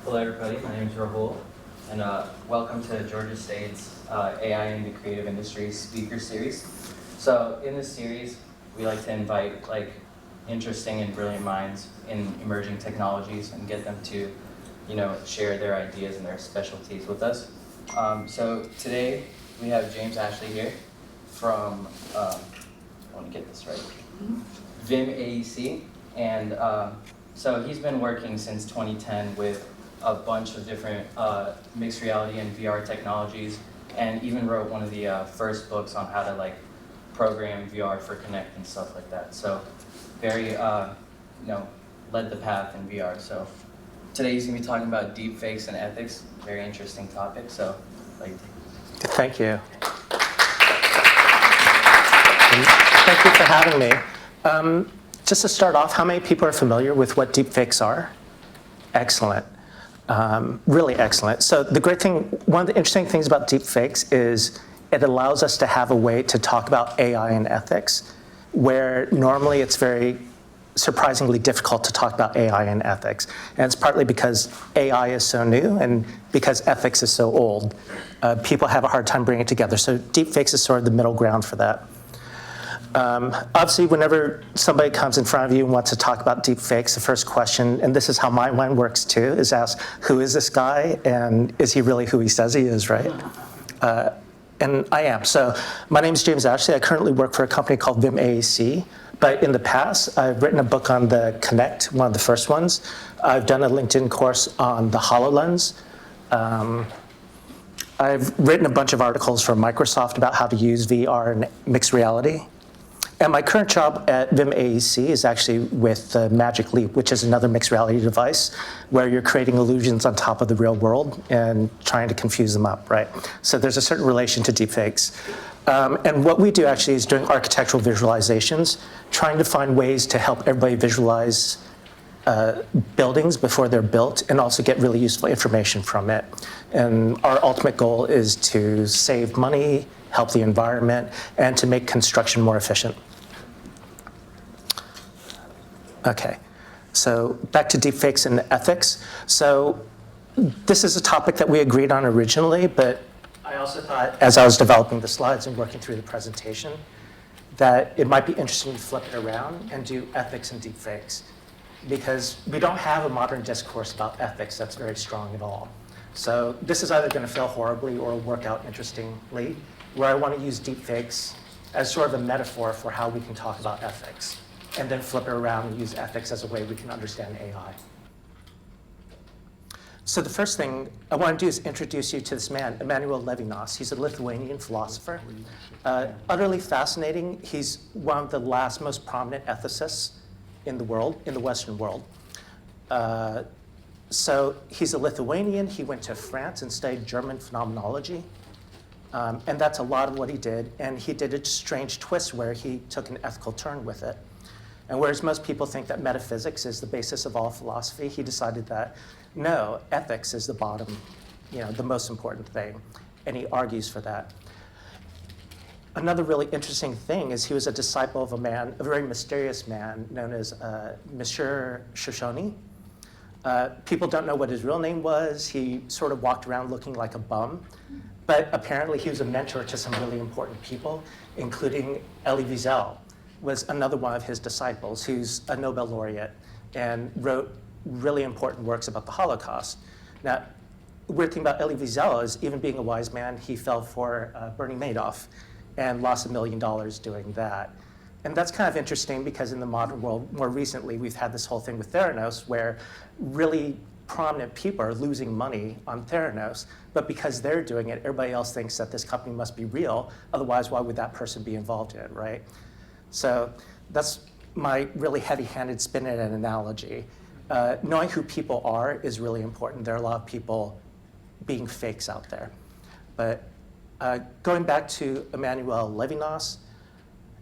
Hello everybody, my name is Rahul, and welcome to Georgia State's AI in the Creative Industries speaker series. So in this series, we like to invite interesting and brilliant minds in emerging technologies and get them to, share their ideas and their specialties with us. So today we have James Ashley here from, I want to get this right, Vim AEC, and so he's been working since 2010 with a bunch of different mixed reality and VR technologies, and even wrote one of the first books on how to program VR for Connect and stuff like that. So very, led the path in VR. So today he's gonna be talking about deepfakes and ethics. Very interesting topic. So, Thank you. Thank you for having me. Just to start off, how many people are familiar with what deepfakes are? Excellent. Really excellent. So the great thing, one of the interesting things about deepfakes is it allows us to have a way to talk about AI and ethics, where normally it's very surprisingly difficult to talk about AI and ethics. And it's partly because AI is so new and because ethics is so old. People have a hard time bringing it together. So deepfakes is sort of the middle ground for that. Obviously, whenever somebody comes in front of you and wants to talk about deepfakes, the first question, and this is how my mind works too, is ask, who is this guy, and is he really who he says he is, right? And I am. So my name is James Ashley. I currently work for a company called Vim AEC, but in the past, I've written a book on the Connect, one of the first ones. I've done a LinkedIn course on the HoloLens. I've written a bunch of articles for Microsoft about how to use VR and mixed reality. And my current job at Vim AEC is actually with Magic Leap, which is another mixed reality device where you're creating illusions on top of the real world and trying to confuse them up, right? So there's a certain relation to deepfakes. And what we do actually is doing architectural visualizations, trying to find ways to help everybody visualize buildings before they're built and also get really useful information from it. And our ultimate goal is to save money, help the environment, and to make construction more efficient. Okay, so back to deepfakes and ethics. So this is a topic that we agreed on originally, but I also thought, as I was developing the slides and working through the presentation, that it might be interesting to flip it around and do ethics and deepfakes, because we don't have a modern discourse about ethics that's very strong at all. So this is either going to fail horribly or work out interestingly, where I want to use deepfakes as sort of a metaphor for how we can talk about ethics, and then flip it around and use ethics as a way we can understand AI. So the first thing I want to do is introduce you to this man, Emmanuel Levinas. He's a Lithuanian philosopher. Utterly fascinating. He's one of the last most prominent ethicists in the world, in the Western world. So he's a Lithuanian. He went to France and studied German phenomenology. And that's a lot of what he did. And he did a strange twist where he took an ethical turn with it. And whereas most people think that metaphysics is the basis of all philosophy, he decided that, no, ethics is the bottom, the most important thing. And he argues for that. Another really interesting thing is he was a disciple of a man, a very mysterious man known as Monsieur Shoshone. People don't know what his real name was. He sort of walked around looking like a bum. But apparently he was a mentor to some really important people, including Elie Wiesel, was another one of his disciples, who's a Nobel laureate and wrote really important works about the Holocaust. Now, the weird thing about Elie Wiesel is, even being a wise man, he fell for Bernie Madoff and lost $1 million doing that. And that's kind of interesting because in the modern world, more recently, we've had this whole thing with Theranos where really prominent people are losing money on Theranos, but because they're doing it, everybody else thinks that this company must be real. Otherwise, why would that person be involved in it, right? So that's my really heavy-handed spin at an analogy. Knowing who people are is really important. There are a lot of people being fakes out there. But going back to Emmanuel Levinas,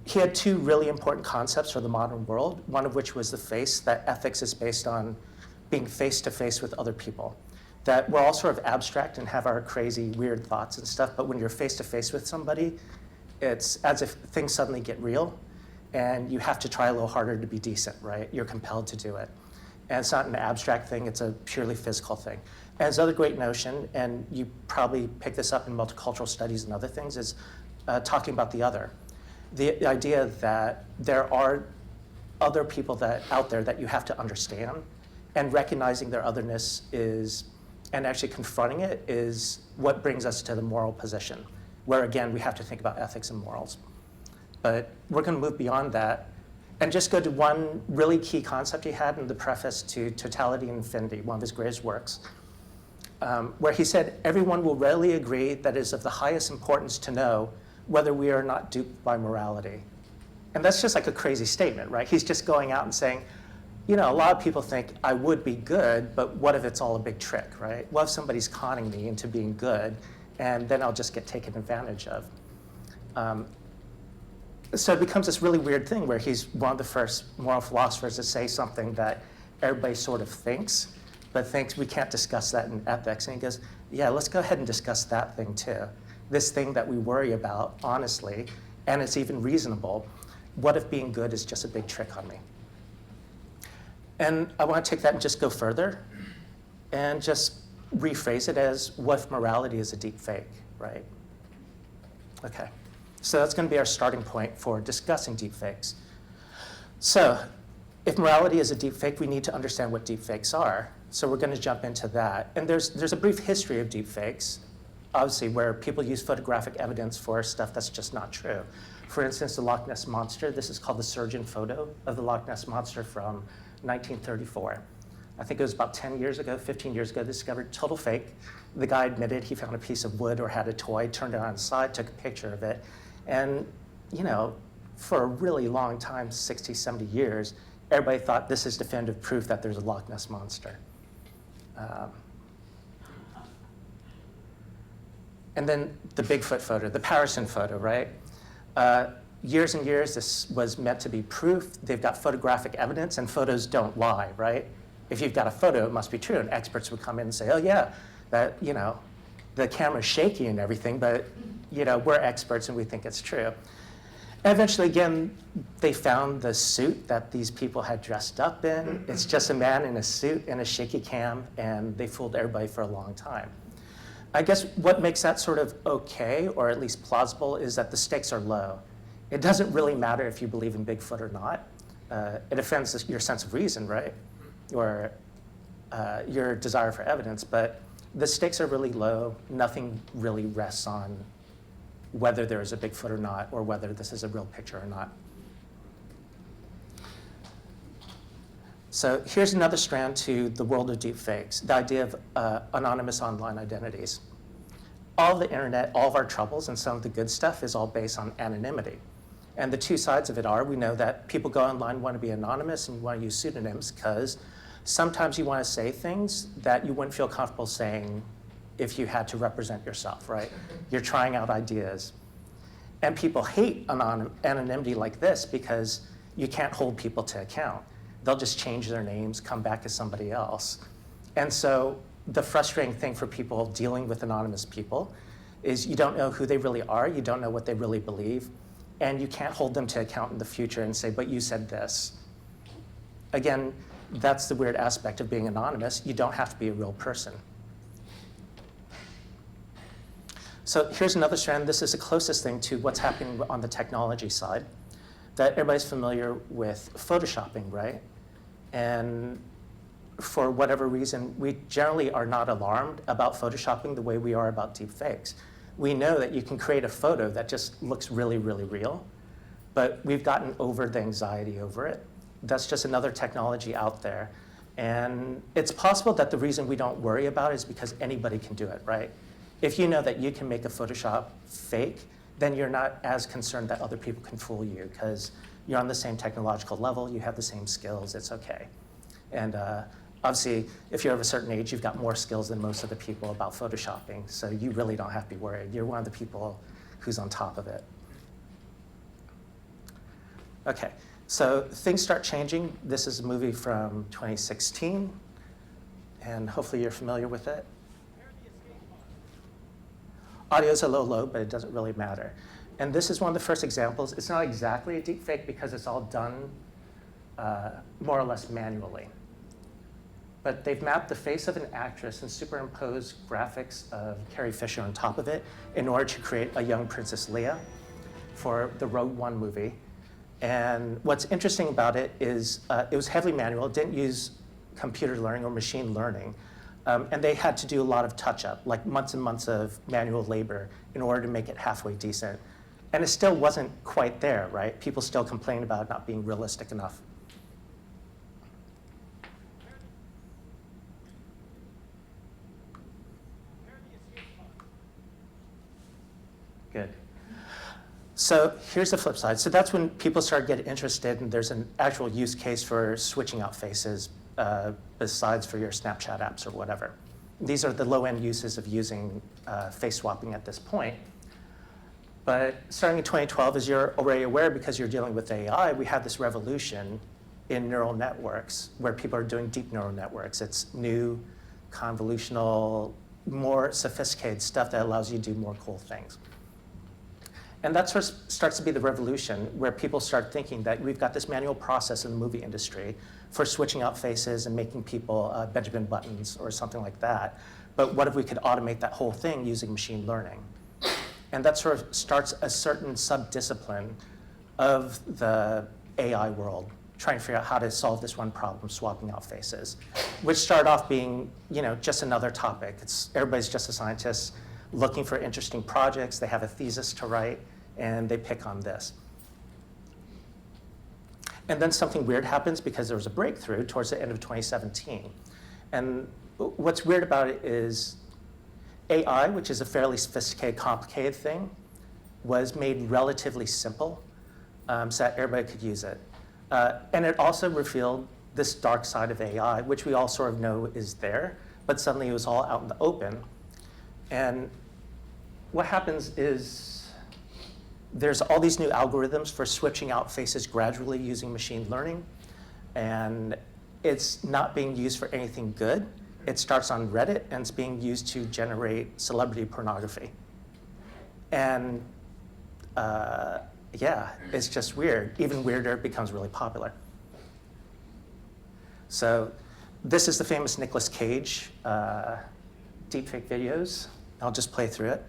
he had two really important concepts for the modern world, one of which was the face, that ethics is based on being face-to-face with other people. That we're all sort of abstract and have our crazy, weird thoughts and stuff, but when you're face-to-face with somebody, it's as if things suddenly get real, and you have to try a little harder to be decent, right? You're compelled to do it. And it's not an abstract thing, it's a purely physical thing. And his other great notion, and you probably pick this up in multicultural studies and other things, is talking about the other. The idea that there are other people out there that you have to understand, and recognizing their otherness and actually confronting it is what brings us to the moral position, where again, we have to think about ethics and morals. But we're going to move beyond that and just go to one really key concept he had in the preface to Totality and Infinity, one of his greatest works, where he said, everyone will readily agree that it is of the highest importance to know whether we are not duped by morality. And that's just like a crazy statement, right? He's just going out and saying, you know, a lot of people think I would be good, but what if it's all a big trick, right? What if somebody's conning me into being good, and then I'll just get taken advantage of? So it becomes this really weird thing where he's one of the first moral philosophers to say something that everybody sort of thinks, but thinks we can't discuss that in ethics. And he goes, yeah, let's go ahead and discuss that thing too. This thing that we worry about, honestly, and it's even reasonable. What if being good is just a big trick on me? And I want to take that and just go further and just rephrase it as, what if morality is a deep fake, right? Okay, so that's going to be our starting point for discussing deepfakes. So if morality is a deepfake, we need to understand what deepfakes are. So we're going to jump into that. And there's a brief history of deepfakes, obviously, where people use photographic evidence for stuff that's just not true. For instance, the Loch Ness Monster. This is called the surgeon photo of the Loch Ness Monster from 1934. I think it was about 10 years ago, 15 years ago, discovered total fake. The guy admitted he found a piece of wood or had a toy, turned it on its side, took a picture of it. And, you know, for a really long time, 60, 70 years, everybody thought this is definitive proof that there's a Loch Ness Monster. And then the Bigfoot photo, the Patterson photo, right? Years and years, this was meant to be proof. They've got photographic evidence, and photos don't lie, right? If you've got a photo, it must be true. And experts would come in and say, oh, yeah, that, you know, the camera's shaky and everything, but, you know, we're experts and we think it's true. And eventually, again, they found the suit that these people had dressed up in. It's just a man in a suit and a shaky cam, and they fooled everybody for a long time. I guess what makes that sort of okay, or at least plausible, is that the stakes are low. It doesn't really matter if you believe in Bigfoot or not. It offends your sense of reason, right? Or your desire for evidence, but the stakes are really low. Nothing really rests on whether there is a Bigfoot or not, or whether this is a real picture or not. So here's another strand to the world of deepfakes, the idea of anonymous online identities. All of the internet, all of our troubles, and some of the good stuff is all based on anonymity. And the two sides of it are, we know that people go online, want to be anonymous, and you want to use pseudonyms because sometimes you want to say things that you wouldn't feel comfortable saying if you had to represent yourself, right? You're trying out ideas. And people hate anonymity like this because you can't hold people to account. They'll just change their names, come back as somebody else. And so the frustrating thing for people dealing with anonymous people is you don't know who they really are, you don't know what they really believe, and you can't hold them to account in the future and say, but you said this. Again, that's the weird aspect of being anonymous. You don't have to be a real person. So here's another strand. This is the closest thing to what's happening on the technology side, that everybody's familiar with photoshopping, right? And for whatever reason, we generally are not alarmed about photoshopping the way we are about deepfakes. We know that you can create a photo that just looks really, really real, but we've gotten over the anxiety over it. That's just another technology out there. And it's possible that the reason we don't worry about it is because anybody can do it, right? If you know that you can make a Photoshop fake, then you're not as concerned that other people can fool you because you're on the same technological level, you have the same skills, it's okay. And obviously, if you're of a certain age, you've got more skills than most of the people about photoshopping, so you really don't have to be worried. You're one of the people who's on top of it. Okay, so things start changing. This is a movie from 2016, and hopefully you're familiar with it. Audio's a little low, but it doesn't really matter. And this is one of the first examples. It's not exactly a deepfake because it's all done more or less manually. but they've mapped the face of an actress and superimposed graphics of Carrie Fisher on top of it in order to create a young Princess Leia for the Rogue One movie. And what's interesting about it is it was heavily manual. It didn't use computer learning or machine learning. And they had to do a lot of touch-up, like months and months of manual labor in order to make it halfway decent. And it still wasn't quite there, right? People still complain about it not being realistic enough. Good. So here's the flip side. So that's when people start getting interested, and there's an actual use case for switching out faces besides for your Snapchat apps or whatever. These are the low-end uses of using face swapping at this point. But starting in 2012, as you're already aware, because you're dealing with AI, we have this revolution in neural networks where people are doing deep neural networks. It's new, convolutional, more sophisticated stuff that allows you to do more cool things. And that sort of starts to be the revolution where people start thinking that we've got this manual process in the movie industry for switching out faces and making people Benjamin Buttons or something like that. But what if we could automate that whole thing using machine learning? And that sort of starts a certain sub-discipline of the AI world, trying to figure out how to solve this one problem, swapping out faces, which started off being, just another topic. Everybody's just a scientist looking for interesting projects. They have a thesis to write, and they pick on this. And then something weird happens because there was a breakthrough towards the end of 2017. And what's weird about it is AI, which is a fairly sophisticated, complicated thing, was made relatively simple so that everybody could use it. And it also revealed this dark side of AI, which we all sort of know is there, but suddenly it was all out in the open. And what happens is there's all these new algorithms for switching out faces gradually using machine learning, and it's not being used for anything good. It starts on Reddit, and it's being used to generate celebrity pornography. And yeah, it's just weird. Even weirder, it becomes really popular. So this is the famous Nicolas Cage deepfake videos. I'll just play through it.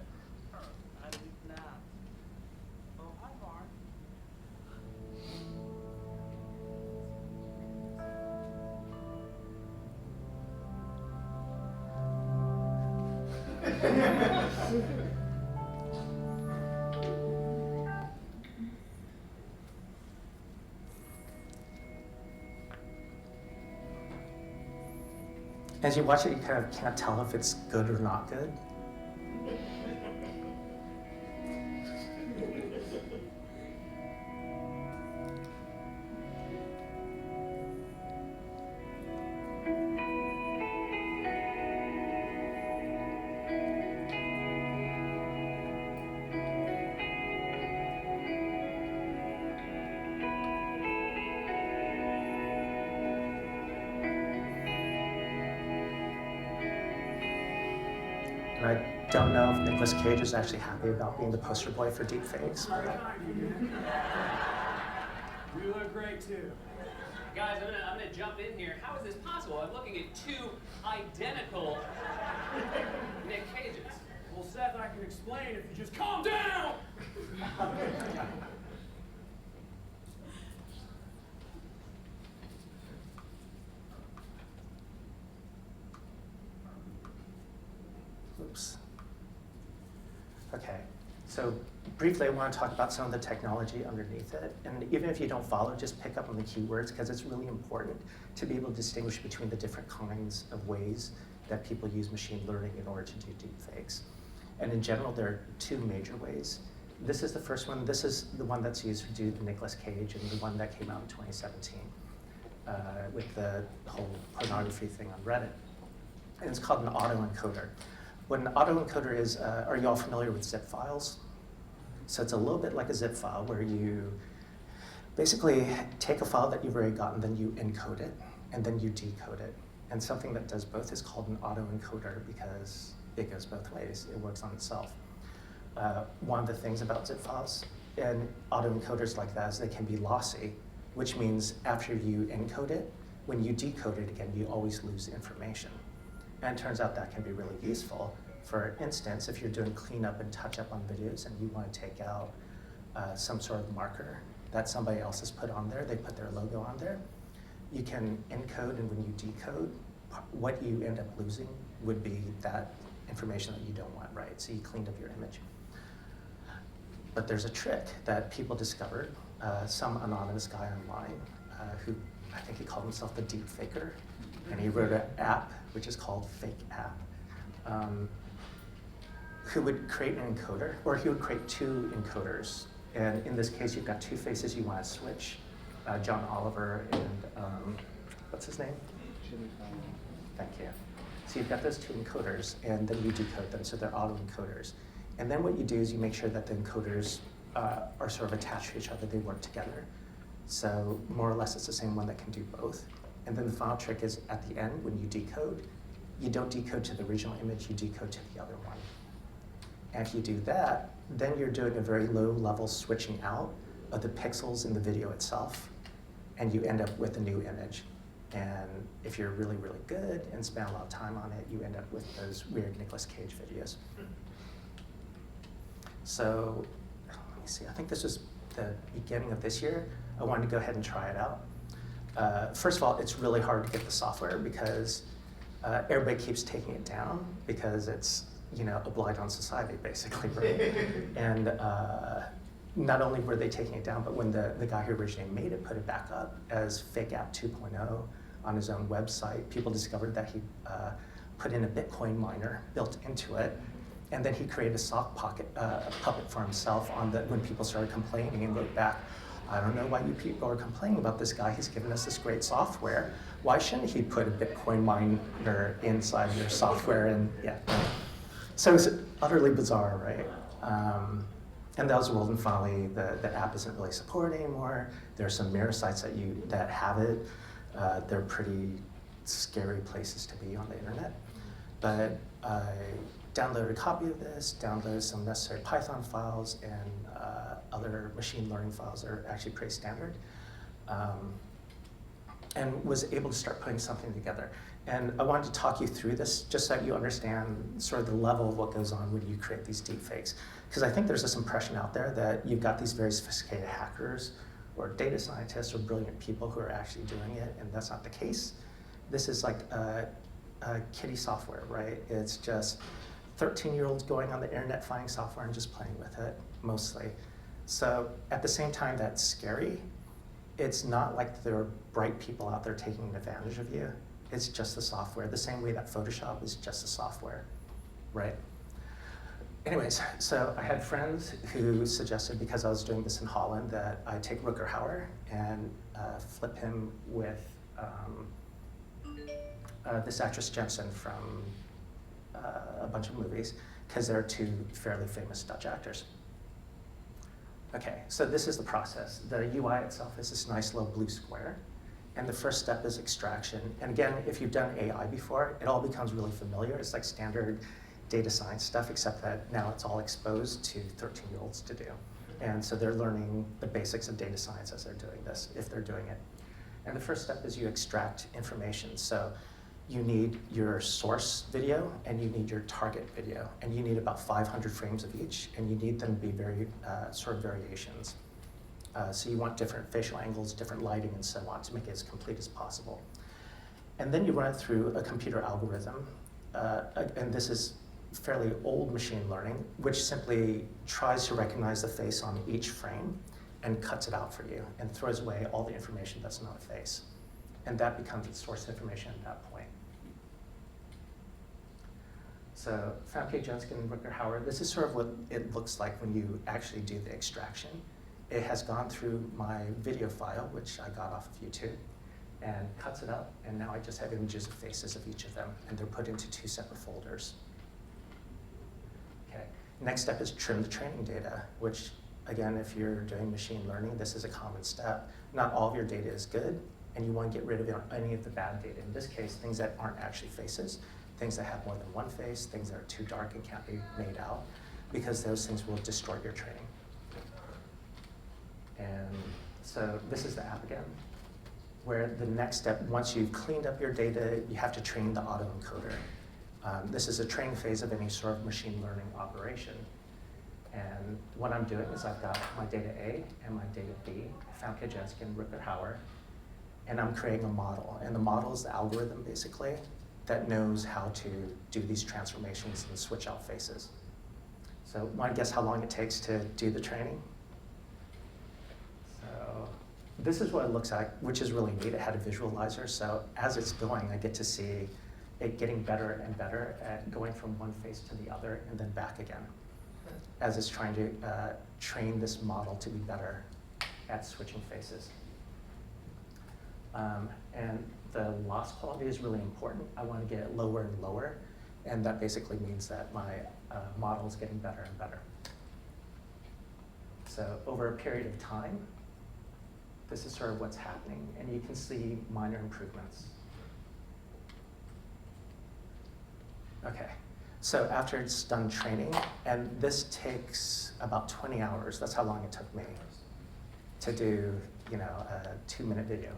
As you watch it, you kind of can't tell if it's good or not good. And I don't know if Nicolas Cage is actually happy about being the poster boy for deepfakes. You look great too. Guys, I'm gonna jump in here. How is this possible? I'm looking at two identical Nick Cages. Well, Seth, I can explain if you just calm down! Oops. Okay, so briefly I want to talk about some of the technology underneath it. And even if you don't follow, just pick up on the keywords because it's really important to be able to distinguish between the different kinds of ways that people use machine learning in order to do deepfakes. And in general, there are two major ways. This is the first one. This is the one that's used to do the Nicolas Cage and the one that came out in 2017 with the whole pornography thing on Reddit. And it's called an autoencoder. What an autoencoder is, are you all familiar with zip files? So it's a little bit like a zip file where you basically take a file that you've already gotten, then you encode it, and then you decode it. And something that does both is called an autoencoder because it goes both ways. It works on itself. One of the things about zip files and autoencoders like that is they can be lossy, which means after you encode it, when you decode it again, you always lose information. And it turns out that can be really useful. For instance, if you're doing cleanup and touch-up on videos and you want to take out some sort of marker that somebody else has put on there, they put their logo on there, you can encode, and when you decode, what you end up losing would be that information that you don't want, right? So you cleaned up your image. But there's a trick that people discovered, some anonymous guy online who, I think he called himself the Deepfaker, and he wrote an app, which is called Fake App, who would create an encoder, or he would create two encoders. And in this case, you've got two faces you want to switch, John Oliver and, what's his name? Thank you. So you've got those two encoders, and then you decode them, so they're auto-encoders. And then what you do is you make sure that the encoders are sort of attached to each other, they work together. So more or less it's the same one that can do both. And then the final trick is at the end, when you decode, you don't decode to the original image, you decode to the other one. And if you do that, then you're doing a very low level switching out of the pixels in the video itself, and you end up with a new image. And if you're really, really good and spend a lot of time on it, you end up with those weird Nicolas Cage videos. So, let me see, I think this was the beginning of this year. I wanted to go ahead and try it out. First of all, it's really hard to get the software because everybody keeps taking it down because it's, you know, a blight on society, basically, right? And not only were they taking it down, but when the guy who originally made it put it back up as Fake App 2.0 on his own website, people discovered that he put in a Bitcoin miner built into it, and then he created a sock puppet for himself on when people started complaining, and wrote back, I don't know why you people are complaining about this guy. He's given us this great software. Why shouldn't he put a Bitcoin miner inside your software? And yeah. So it's utterly bizarre, right? And that was the world, and finally the app isn't really supported anymore. There are some mirror sites that have it. They're pretty scary places to be on the internet. But I downloaded a copy of this, downloaded some necessary Python files, and other machine learning files that are actually pretty standard, and was able to start putting something together. And I wanted to talk you through this just so that you understand sort of the level of what goes on when you create these deepfakes. Because I think there's this impression out there that you've got these very sophisticated hackers or data scientists or brilliant people who are actually doing it, and that's not the case. This is like kiddie software, right? It's just 13-year-olds going on the internet finding software and just playing with it, mostly. So at the same time that's scary, it's not like there are bright people out there taking advantage of you. It's just the software, the same way that Photoshop is just the software, right? Anyways, so I had friends who suggested, because I was doing this in Holland, that I take Rutger Hauer and flip him with this actress Jensen from a bunch of movies, because they're two fairly famous Dutch actors. Okay, so this is the process. The UI itself is this nice little blue square. And the first step is extraction. And again, if you've done AI before, it all becomes really familiar. It's like standard data science stuff, except that now it's all exposed to 13-year-olds to do. And so they're learning the basics of data science as they're doing this, if they're doing it. And the first step is you extract information. So you need your source video, and you need your target video. And you need about 500 frames of each, and you need them to be very sort of variations. So you want different facial angles, different lighting, and so on to make it as complete as possible. And then you run it through a computer algorithm, and this is fairly old machine learning, which simply tries to recognize the face on each frame and cuts it out for you and throws away all the information that's not a face. And that becomes the source information at that point. So Famke Jensen and Rutger Hauer, this is sort of what it looks like when you actually do the extraction. It has gone through my video file, which I got off of YouTube, and cuts it up, and now I just have images of faces of each of them, and they're put into two separate folders. Okay. Next step is trim the training data, which, again, if you're doing machine learning, this is a common step. Not all of your data is good, and you want to get rid of any of the bad data. In this case, things that aren't actually faces, things that have more than one face, things that are too dark and can't be made out, because those things will distort your training. And so this is the app again. where the next step, once you've cleaned up your data, you have to train the autoencoder. This is a training phase of any sort of machine learning operation. And what I'm doing is I've got my data A and my data B, Famke-Jensen and Rutger-Hauer, and I'm creating a model. And the model is the algorithm, basically, that knows how to do these transformations and switch out faces. So want to guess how long it takes to do the training? So this is what it looks like, which is really neat. It had a visualizer, so as it's going, I get to see it getting better and better at going from one face to the other and then back again, as it's trying to train this model to be better at switching faces. And the loss quality is really important. I want to get it lower and lower, and that basically means that my model is getting better and better. So over a period of time, this is sort of what's happening, and you can see minor improvements. Okay, so after it's done training, and this takes about 20 hours, that's how long it took me to do, a 2-minute video.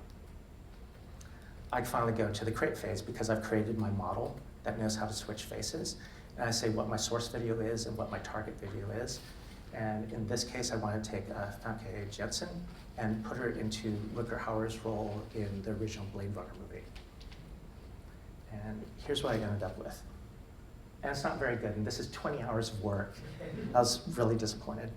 I finally go to the create phase because I've created my model that knows how to switch faces. And I say what my source video is and what my target video is. And in this case, I want to take Famke-Jensen and put her into Rutger-Hauer's role in the original Blade Runner movie. And here's what I ended up with. And it's not very good, and this is 20 hours of work. I was really disappointed.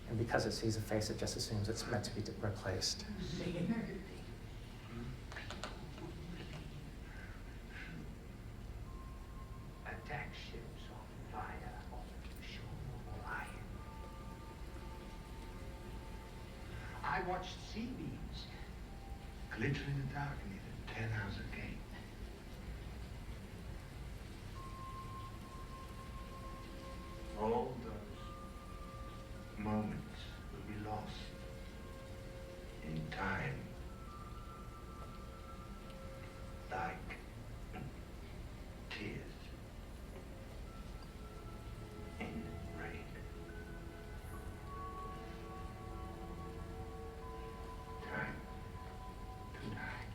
And because it sees a face, it just assumes it's meant to be replaced. Attack ships on fire on the shore of Orion. I watched sea beams glitter in the dark near the 10,000 gate. All those moments will be lost in time, like tears in rain. Time to die.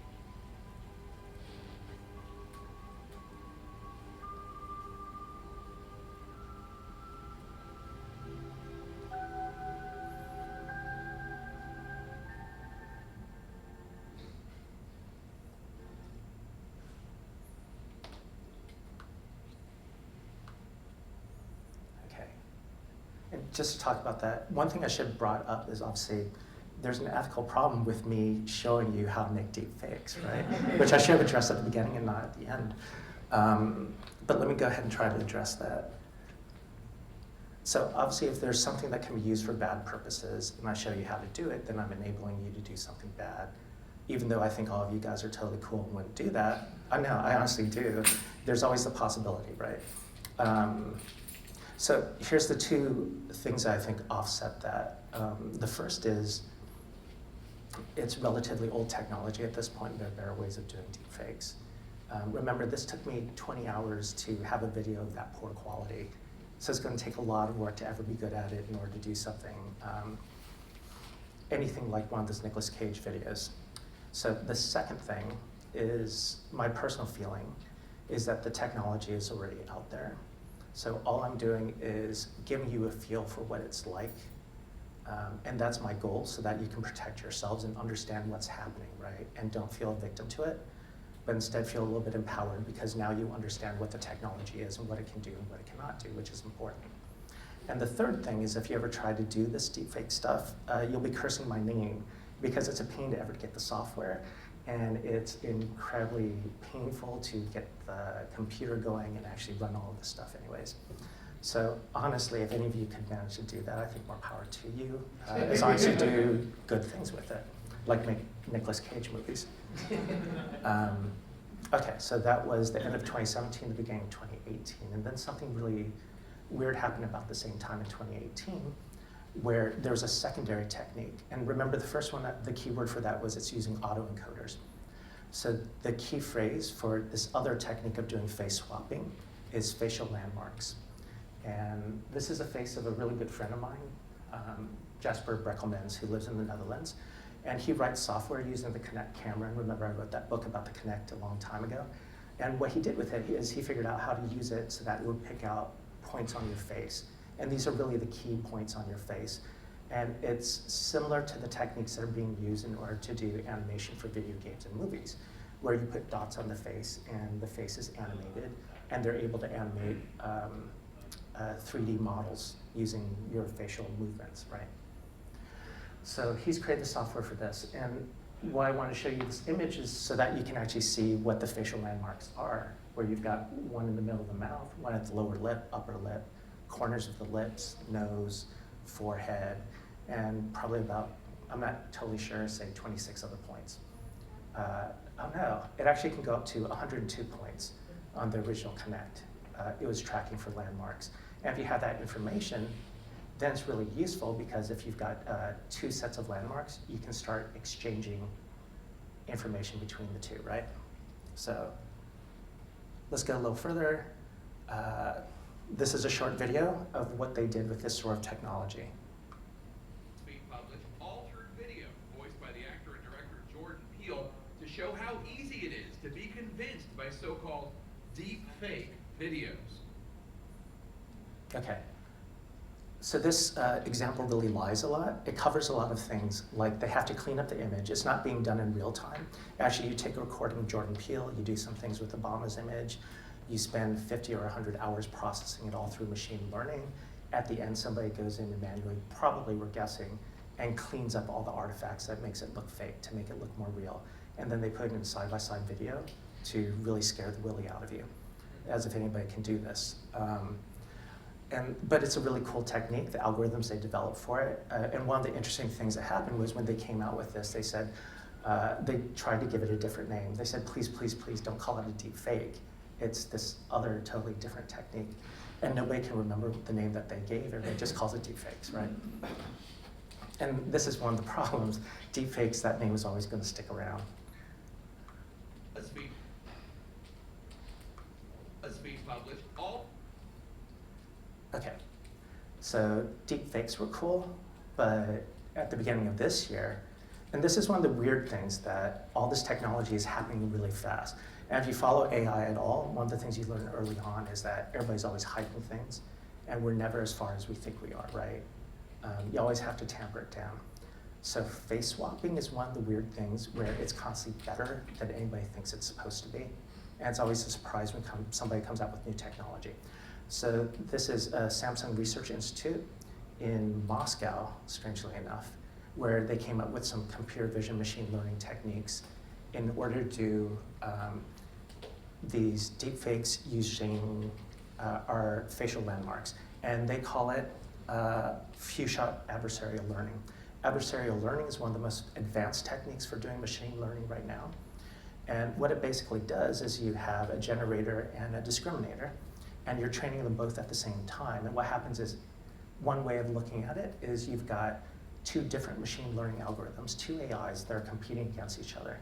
Okay. And just to talk about that, one thing I should have brought up is obviously there's an ethical problem with me showing you how to make deepfakes, right? Which I should have addressed at the beginning and not at the end. But let me go ahead and try to address that. So obviously, if there's something that can be used for bad purposes, and I show you how to do it, then I'm enabling you to do something bad. Even though I think all of you guys are totally cool and wouldn't do that, I know, I honestly do. There's always the possibility, right? So here's the two things I think offset that. The first is, it's relatively old technology at this point. There are better ways of doing deepfakes. Remember, this took me 20 hours to have a video of that poor quality. So it's going to take a lot of work to ever be good at it in order to do something, anything like one of those Nicolas Cage videos. So the second thing is, my personal feeling is that the technology is already out there. So all I'm doing is giving you a feel for what it's like. And that's my goal, so that you can protect yourselves and understand what's happening, right? And don't feel a victim to it, but instead feel a little bit empowered because now you understand what the technology is and what it can do and what it cannot do, which is important. And the third thing is, if you ever try to do this deepfake stuff, you'll be cursing my name because it's a pain to ever get the software. And it's incredibly painful to get the computer going and actually run all of this stuff anyways. So honestly, if any of you could manage to do that, I think more power to you, as long as you do good things with it, like make Nicolas Cage movies. Okay, so that was the end of 2017, the beginning of 2018, and then something really weird happened about the same time in 2018, where there was a secondary technique. And remember, the first one, the keyword for that was it's using autoencoders. So the key phrase for this other technique of doing face swapping is facial landmarks. And this is a face of a really good friend of mine, Jasper Brekkelmans, who lives in the Netherlands. And he writes software using the Kinect camera. And remember, I wrote that book about the Kinect a long time ago. And what he did with it is he figured out how to use it so that it would pick out points on your face. And these are really the key points on your face. And it's similar to the techniques that are being used in order to do animation for video games and movies, where you put dots on the face and the face is animated, and they're able to animate 3D models using your facial movements, right? So he's created the software for this. And why I want to show you this image is so that you can actually see what the facial landmarks are, where you've got one in the middle of the mouth, one at the lower lip, upper lip, corners of the lips, nose, forehead, and probably about, I'm not totally sure, say 26 other points. Oh no, it actually can go up to 102 points on the original Kinect. It was tracking for landmarks. And if you have that information, then it's really useful because if you've got 2 sets of landmarks, you can start exchanging information between the two, right? So let's go a little further. This is a short video of what they did with this sort of technology. Being published altered video voiced by the actor and director Jordan Peele to show how easy it is to be convinced by so-called deepfake videos. Okay. So this example really lies a lot. It covers a lot of things, like they have to clean up the image. It's not being done in real time. Actually, you take a recording of Jordan Peele, you do some things with Obama's image, you spend 50 or 100 hours processing it all through machine learning. At the end, somebody goes in and manually, probably we're guessing, and cleans up all the artifacts that makes it look fake, to make it look more real. And then they put it in a side-by-side video to really scare the willy out of you, as if anybody can do this. But it's a really cool technique, the algorithms they developed for it. And one of the interesting things that happened was when they came out with this, they said, they tried to give it a different name. They said, please, please, please don't call it a deep fake. It's this other totally different technique. And nobody can remember the name that they gave, everybody just calls it deepfakes, right? And this is one of the problems. Deepfakes, that name is always going to stick around. Let's be published all. Okay, so deepfakes were cool, but at the beginning of this year, and this is one of the weird things that all this technology is happening really fast. And if you follow AI at all, one of the things you learn early on is that everybody's always hyping things, and we're never as far as we think we are, right? You always have to tamper it down. So face swapping is one of the weird things where it's constantly better than anybody thinks it's supposed to be. And it's always a surprise when somebody comes out with new technology. So this is a Samsung Research Institute in Moscow, strangely enough, where they came up with some computer vision machine learning techniques in order to do these deepfakes using our facial landmarks. And they call it few-shot adversarial learning. Adversarial learning is one of the most advanced techniques for doing machine learning right now. And what it basically does is you have a generator and a discriminator, and you're training them both at the same time. And what happens is, one way of looking at it is you've got 2 different machine learning algorithms, 2 AIs that are competing against each other.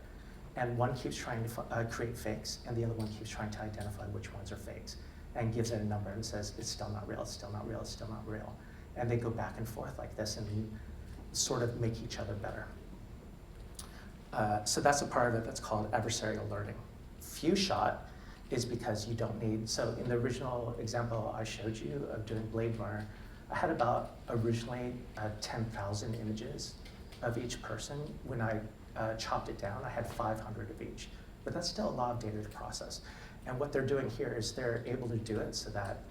And one keeps trying to create fakes, and the other one keeps trying to identify which ones are fakes, and gives it a number and says, it's still not real, it's still not real, it's still not real. And they go back and forth like this and sort of make each other better. So that's a part of it that's called adversarial learning. Few-shot is because you don't need, so in the original example I showed you of doing Blade Runner, I had about originally 10,000 images of each person. When I chopped it down, I had 500 of each. But that's still a lot of data to process. And what they're doing here is they're able to do it so that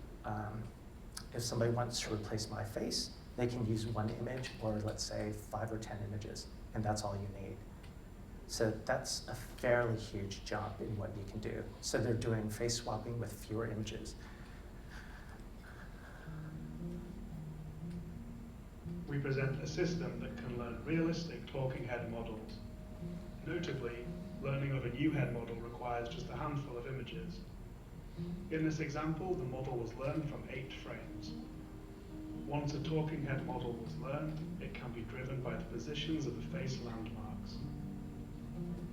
if somebody wants to replace my face, they can use 1 image or let's say 5 or 10 images, and that's all you need. So that's a fairly huge jump in what you can do. So they're doing face swapping with fewer images. We present a system that can learn realistic talking head models. Notably, learning of a new head model requires just a handful of images. In this example, the model was learned from 8 frames. Once a talking head model was learned, it can be driven by the positions of the face landmarks.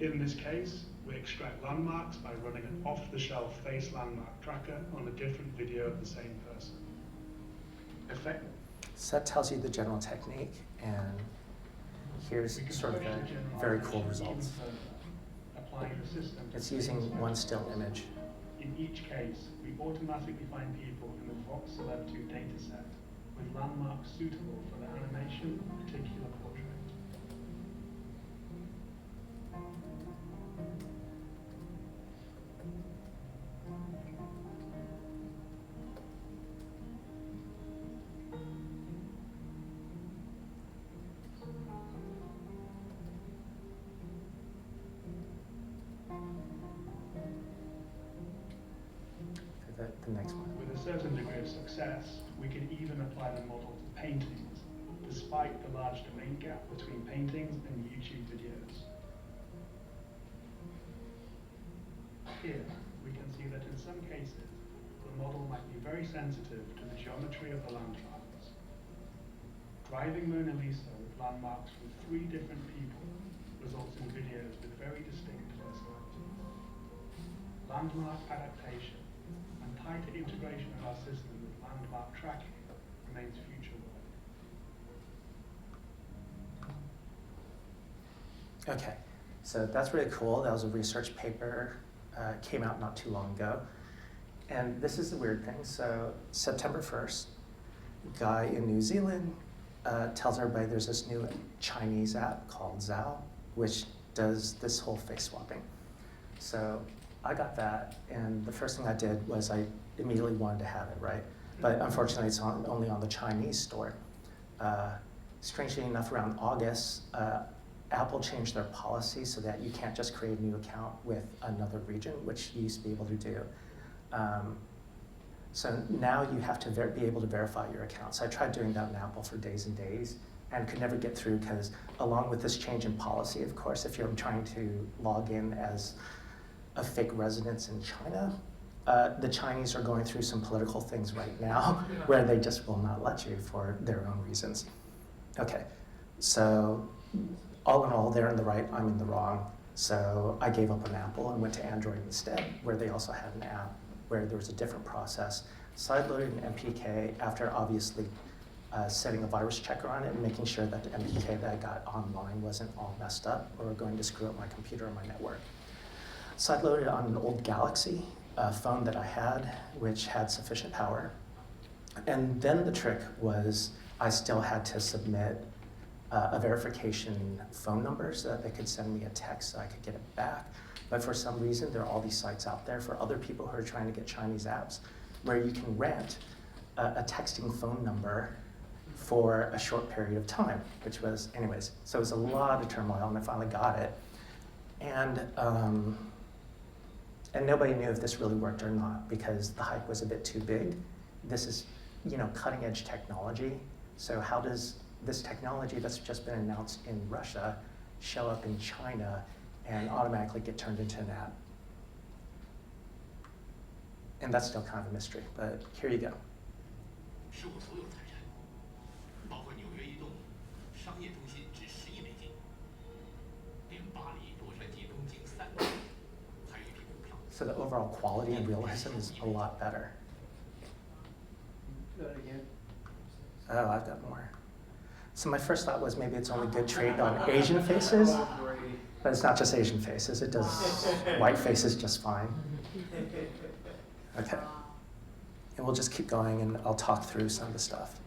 In this case, We extract landmarks by running an off-the-shelf face landmark tracker on a different video of the same person. So that tells you the general technique, and here's sort of the very cool results. Applying the system. It's using one still image. In each case, we automatically find people in the Vox Celeb 2 dataset with landmarks suitable for the animation of a particular portrait. The next one. With a certain degree of success, we can even apply the model to paintings, despite the large domain gap between paintings and YouTube videos. Here, we can see that in some cases, the model might be very sensitive to the geometry of the land trials. Driving Mona Lisa with landmarks from 3 different people results in videos with very distinct personalities. Landmark adaptation and tighter integration of our system with landmark tracking remains future work. Okay, so that's really cool. That was a research paper, came out not too long ago. And this is the weird thing. So September 1st, a guy in New Zealand tells everybody there's this new Chinese app called Zhao, which does this whole face swapping. So I got that, and the first thing I did was I immediately wanted to have it, right? But unfortunately, it's only on the Chinese store. Strangely enough, around August, Apple changed their policy so that you can't just create a new account with another region, which you used to be able to do. So now you have to be able to verify your account. So I tried doing that in Apple for days and days and could never get through because along with this change in policy, of course, if you're trying to log in as a fake residence in China, the Chinese are going through some political things right now where they just will not let you for their own reasons. Okay, so all in all, they're in the right, I'm in the wrong. So I gave up on Apple and went to Android instead, where they also had an app where there was a different process. Sideloaded an MPK after obviously setting a virus checker on it and making sure that the MPK that I got online wasn't all messed up or going to screw up my computer or my network. Sideloaded on an old Galaxy phone that I had, which had sufficient power. And then the trick was I still had to submit a verification phone number so that they could send me a text so I could get it back. But for some reason, there are all these sites out there for other people who are trying to get Chinese apps where you can rent a texting phone number for a short period of time, which was, anyways, so it was a lot of turmoil, and I finally got it. And nobody knew if this really worked or not because the hype was a bit too big. This is, cutting edge technology. So how does this technology that's just been announced in Russia show up in China and automatically get turned into an app? And that's still kind of a mystery, but here you go. 是我所有财产，包括纽约一栋商业中心值10亿美金，连巴黎、洛杉矶、东京3个，还有一批股票。 So the overall quality and realism is a lot better. Oh, I've got more. So my first thought was maybe it's only good trained on Asian faces, but it's not just Asian faces. It does white faces just fine. Okay. And we'll just keep going, and I'll talk through some of the stuff.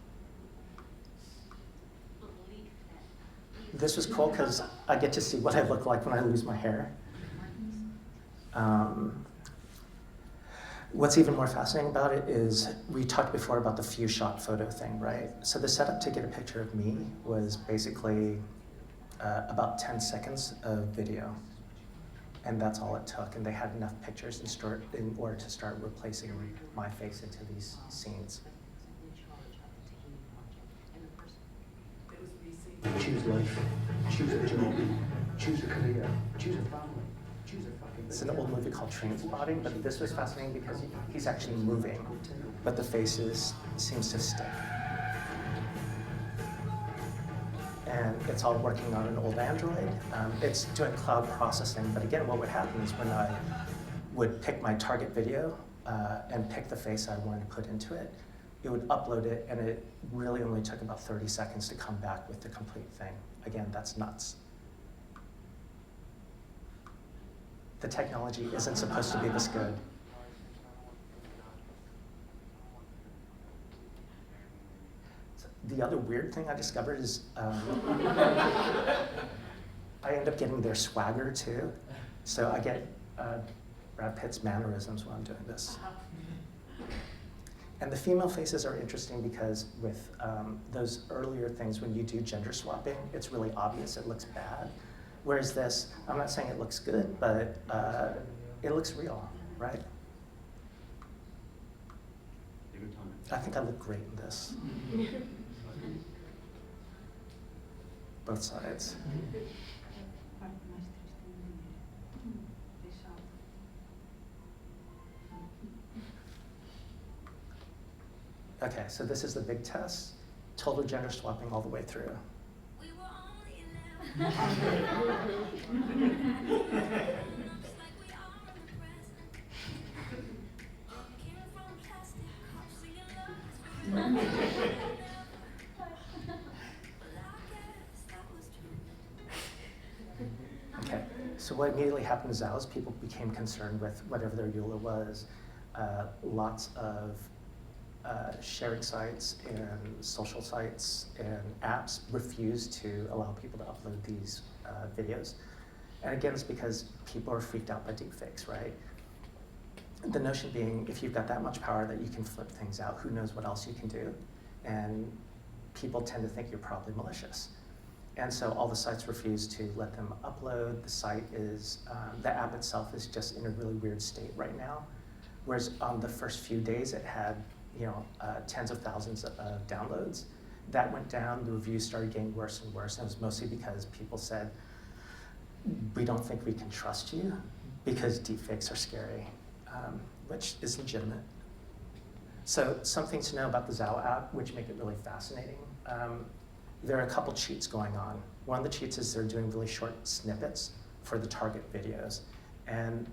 This was cool because I get to see what I look like when I lose my hair. What's even more fascinating about it is we talked before about the few shot photo thing, right? So the setup to get a picture of me was basically about 10 seconds of video. And that's all it took. And they had enough pictures in order to start replacing my face into these scenes. Choose life, choose a job, choose a career, choose a family. It's an old movie called Trainspotting, but this was fascinating because he's actually moving, but the face seems to stick. And it's all working on an old Android. It's doing cloud processing, but again, what would happen is when I would pick my target video and pick the face I wanted to put into it, it would upload it, and it really only took about 30 seconds to come back with the complete thing. Again, that's nuts. The technology isn't supposed to be this good. The other weird thing I discovered is I end up getting their swagger too. So I get Brad Pitt's mannerisms when I'm doing this. And the female faces are interesting because with those earlier things, when you do gender swapping, it's really obvious, it looks bad. Whereas this, I'm not saying it looks good, but it looks real, right? I think I look great in this. Both sides. Okay, so this is the big test. Total gender swapping all the way through. We were only 11. Okay, so what immediately happened to Zao is people became concerned with whatever their EULA was. Lots of sharing sites and social sites and apps refused to allow people to upload these videos. And again, it's because people are freaked out by deepfakes, right? The notion being, if you've got that much power that you can flip things out, who knows what else you can do? And people tend to think you're probably malicious. And so all the sites refuse to let them upload. The site is, the app itself is just in a really weird state right now. Whereas on the first few days it had, tens of thousands of downloads. That went down, the reviews started getting worse and worse, and it was mostly because people said, we don't think we can trust you because deepfakes are scary, which is legitimate. So some things to know about the Zao app, which make it really fascinating. There are a couple cheats going on. One of the cheats is they're doing really short snippets for the target videos. And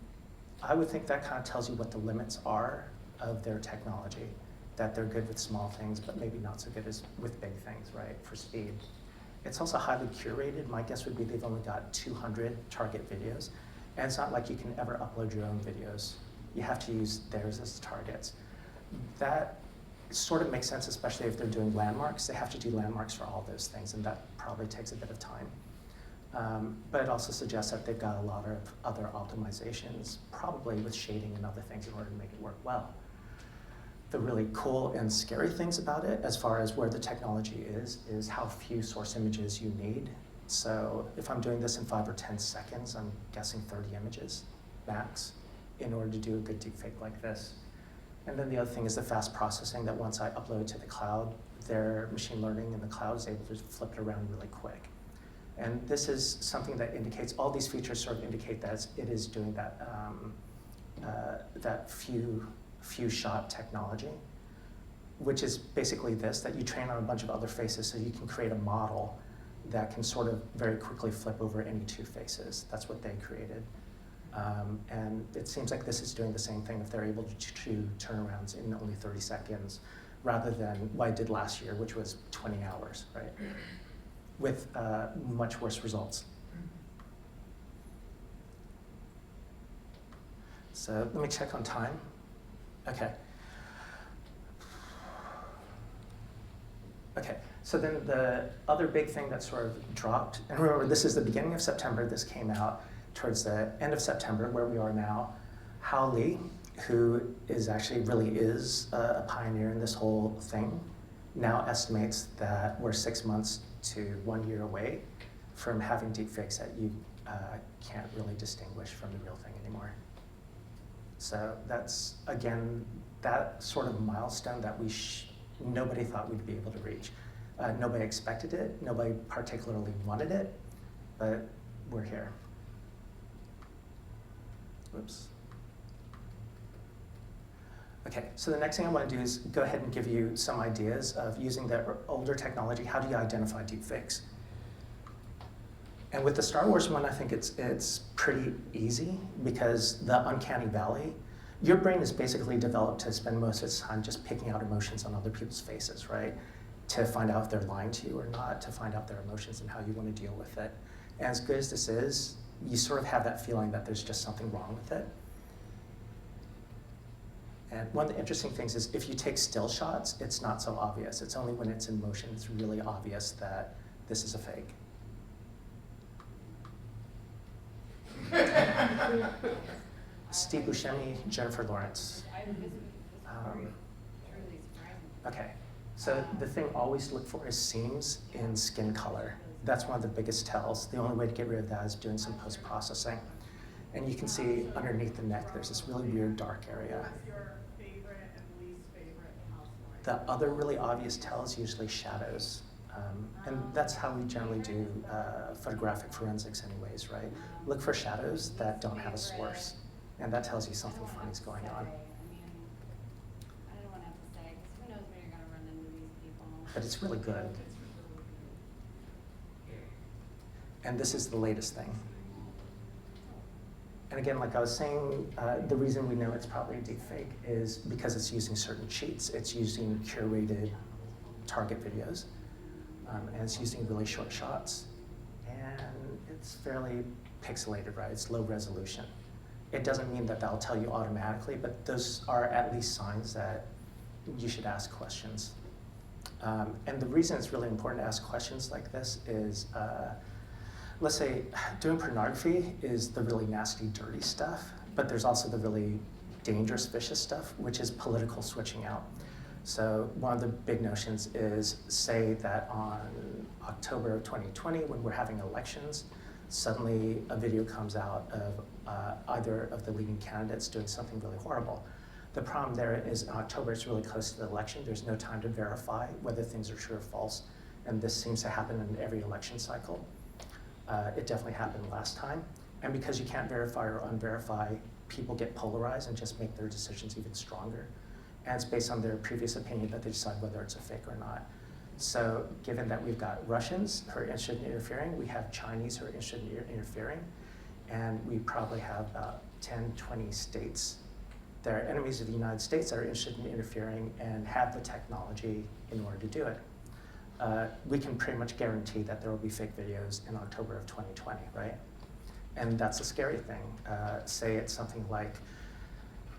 I would think that kind of tells you what the limits are of their technology, that they're good with small things, but maybe not so good as with big things, right, for speed. It's also highly curated. My guess would be they've only got 200 target videos. And it's not like you can ever upload your own videos. You have to use theirs as targets. That sort of makes sense, especially if they're doing landmarks. They have to do landmarks for all those things, and that probably takes a bit of time. But it also suggests that they've got a lot of other optimizations, probably with shading and other things in order to make it work well. The really cool and scary things about it, as far as where the technology is how few source images you need. So if I'm doing this in 5 or 10 seconds, I'm guessing 30 images max in order to do a good deepfake like this. And then the other thing is the fast processing, that once I upload to the cloud, their machine learning in the cloud is able to flip it around really quick. And this is something that indicates, all these features sort of indicate that it is doing that, that few shot technology, which is basically this, that you train on a bunch of other faces so you can create a model that can sort of very quickly flip over any two faces. That's what they created. And it seems like this is doing the same thing if they're able to do turnarounds in only 30 seconds, rather than what I did last year, which was 20 hours, right? With much worse results. So let me check on time. Okay. Okay, so then the other big thing that sort of dropped, and remember, this is the beginning of September, this came out towards the end of September, where we are now. Hao Li, who really is a pioneer in this whole thing, now estimates that we're 6 months to 1 year away from having deepfakes that you can't really distinguish from the real thing anymore. So that's, again, that sort of milestone that nobody thought we'd be able to reach. Nobody expected it, nobody particularly wanted it, but we're here. Whoops. Okay, so the next thing I want to do is go ahead and give you some ideas of using the older technology. How do you identify deepfakes? And with the Star Wars one, I think it's pretty easy because the uncanny valley, your brain is basically developed to spend most of its time just picking out emotions on other people's faces, right? To find out if they're lying to you or not, to find out their emotions and how you want to deal with it. And as good as this is, you sort of have that feeling that there's just something wrong with it. And one of the interesting things is if you take still shots, it's not so obvious. It's only when it's in motion it's really obvious that this is a fake. Steve Buscemi, Jennifer Lawrence. Okay, so the thing always to look for is seams in skin color. That's one of the biggest tells. The only way to get rid of that is doing some post-processing. And you can see underneath the neck, there's this really weird dark area. The other really obvious tell is usually shadows. And that's how we generally do photographic forensics anyways, right? Look for shadows that don't have a source. And that tells you something funny is going on. I don't want to have to say, because who knows when you're going to run into these people. But it's really good. And this is the latest thing. And again, like I was saying, the reason we know it's probably a deepfake is because it's using certain cheats. It's using curated target videos, and it's using really short shots. And it's fairly pixelated, right? It's low resolution. It doesn't mean that that'll tell you automatically, but those are at least signs that you should ask questions. And the reason it's really important to ask questions like this is, let's say doing pornography is the really nasty, dirty stuff, but there's also the really dangerous, vicious stuff, which is political switching out. So one of the big notions is, say that on October of 2020, when we're having elections, suddenly a video comes out of either of the leading candidates doing something really horrible. The problem there is in October, it's really close to the election. There's no time to verify whether things are true or false. And this seems to happen in every election cycle. It definitely happened last time. And because you can't verify or unverify, people get polarized and just make their decisions even stronger. And it's based on their previous opinion that they decide whether it's a fake or not. So given that we've got Russians who are interested in interfering, we have Chinese who are interested in interfering, and we probably have about 10, 20 states that are enemies of the United States that are interested in interfering and have the technology in order to do it. We can pretty much guarantee that there will be fake videos in October of 2020, right? And that's a scary thing. Say it's something like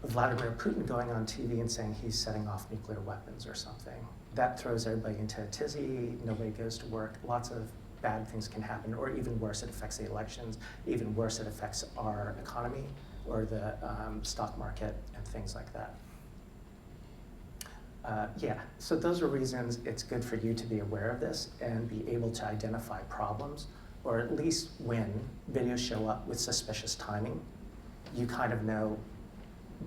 Vladimir Putin going on TV and saying he's setting off nuclear weapons or something. That throws everybody into a tizzy, nobody goes to work, lots of bad things can happen, or even worse, it affects the elections, even worse, it affects our economy or the stock market and things like that. Yeah, so those are reasons it's good for you to be aware of this and be able to identify problems, or at least when videos show up with suspicious timing, you kind of know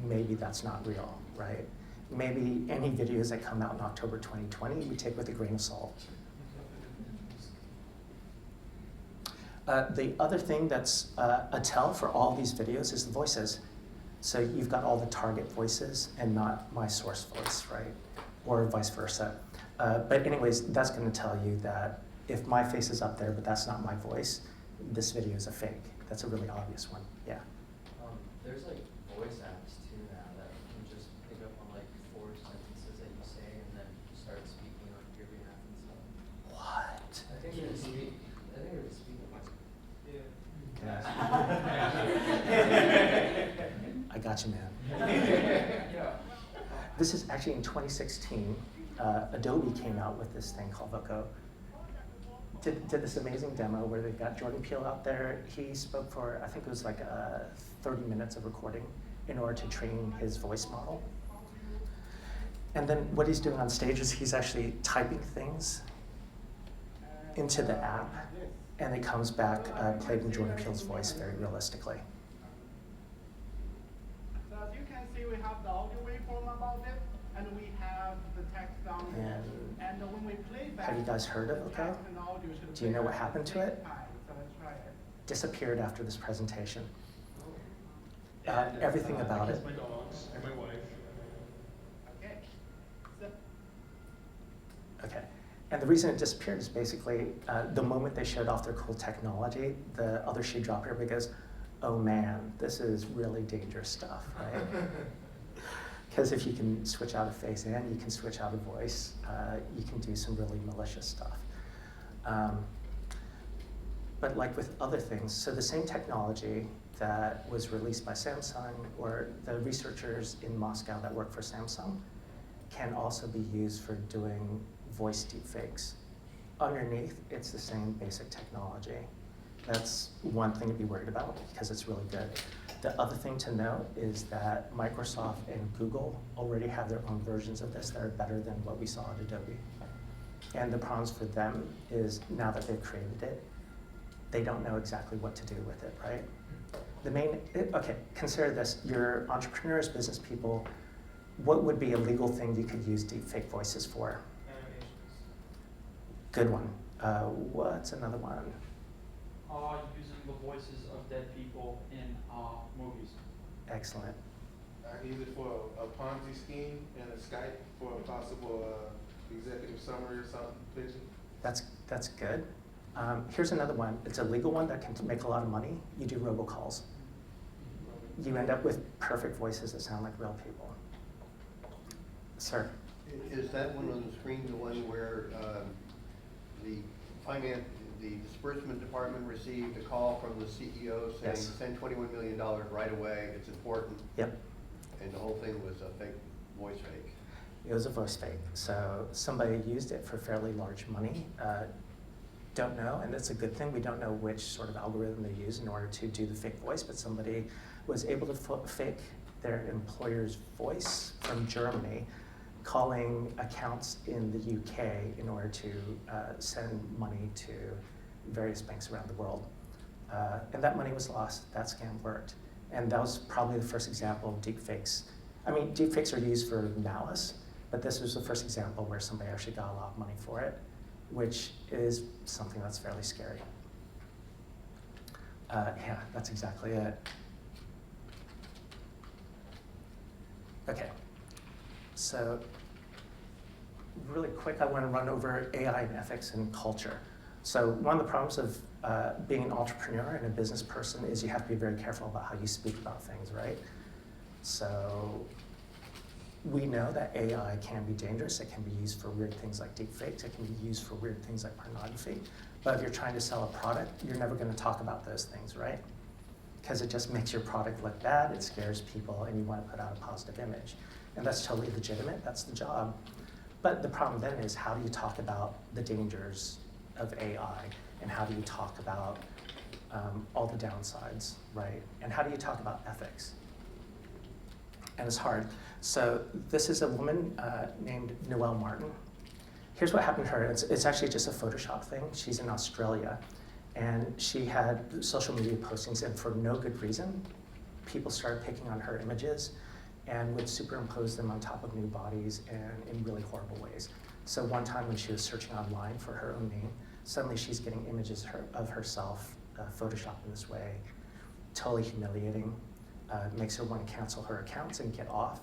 maybe that's not real, right? Maybe any videos that come out in October 2020 we take with a grain of salt. The other thing that's a tell for all these videos is the voices. So you've got all the target voices and not my source voice, right? Or vice versa. But anyways, that's gonna tell you that if my face is up there, but that's not my voice, this video is a fake. That's a really obvious one, yeah. There's like voice apps too now that can just pick up on like 4 sentences that you say and then start speaking on your behalf and stuff. What? I think they're speaking. Yeah. I got you, man. This is actually in 2016. Adobe came out with this thing called Voco. Did this amazing demo where they got Jordan Peele out there. He spoke for, I think it was like 30 minutes of recording in order to train his voice model. And then what he's doing on stage is he's actually typing things into the app, and it comes back played in Jordan Peele's voice very realistically. So as you can see, we have the audio waveform about it, and we have the text down here. And when we play back, have you guys heard of Voco? Do you know what happened to it? So let's try it. Disappeared after this presentation. Everything about it. My dogs and my wife. Okay. So Okay. And the reason it disappeared is basically the moment they showed off their cool technology, the other shoe dropped here because, oh man, this is really dangerous stuff, right? Because if you can switch out a face and you can switch out a voice, you can do some really malicious stuff. But like with other things, so the same technology that was released by Samsung or the researchers in Moscow that work for Samsung can also be used for doing voice deepfakes. Underneath, it's the same basic technology. That's one thing to be worried about because it's really good. The other thing to note is that Microsoft and Google already have their own versions of this that are better than what we saw at Adobe. And the problems for them is now that they've created it, they don't know exactly what to do with it, right? Okay, consider this, you're entrepreneurs, business people, what would be a legal thing you could use deepfake voices for? Animations. Good one. What's another one? Using the voices of dead people in movies. Excellent. I use it for a Ponzi scheme and a Skype for a possible executive summary or something, pitching. That's good. Here's another one. It's a legal one that can make a lot of money. You do Robo Calls. You end up with perfect voices that sound like real people. Sir? Is that one on the screen the one where the disbursement department received a call from the CEO saying, Yes. Send $21 million right away, it's important? Yep. And the whole thing was a fake, voice fake. It was a voice fake. So somebody used it for fairly large money. Don't know, and it's a good thing. We don't know which sort of algorithm they use in order to do the fake voice, but somebody was able to fake their employer's voice from Germany, calling accounts in the UK in order to send money to various banks around the world. And that money was lost. That scam worked. And that was probably the first example of deepfakes. I mean, deepfakes are used for malice, but this was the first example where somebody actually got a lot of money for it, which is something that's fairly scary. Yeah, that's exactly it. Okay, so really quick, I want to run over AI and ethics and culture. So one of the problems of being an entrepreneur and a business person is you have to be very careful about how you speak about things, right? So we know that AI can be dangerous. It can be used for weird things like deepfakes. It can be used for weird things like pornography. But if you're trying to sell a product, you're never going to talk about those things, right? Because it just makes your product look bad, it scares people, and you want to put out a positive image. And that's totally legitimate, that's the job. But the problem then is, how do you talk about the dangers of AI? And how do you talk about all the downsides, right? And how do you talk about ethics? And it's hard. So this is a woman named Noel Martin. Here's what happened to her. It's actually just a Photoshop thing. She's in Australia. And she had social media postings, and for no good reason, people started picking on her images and would superimpose them on top of new bodies and in really horrible ways. So one time when she was searching online for her own name, suddenly she's getting images of herself photoshopped in this way, totally humiliating, makes her want to cancel her accounts and get off.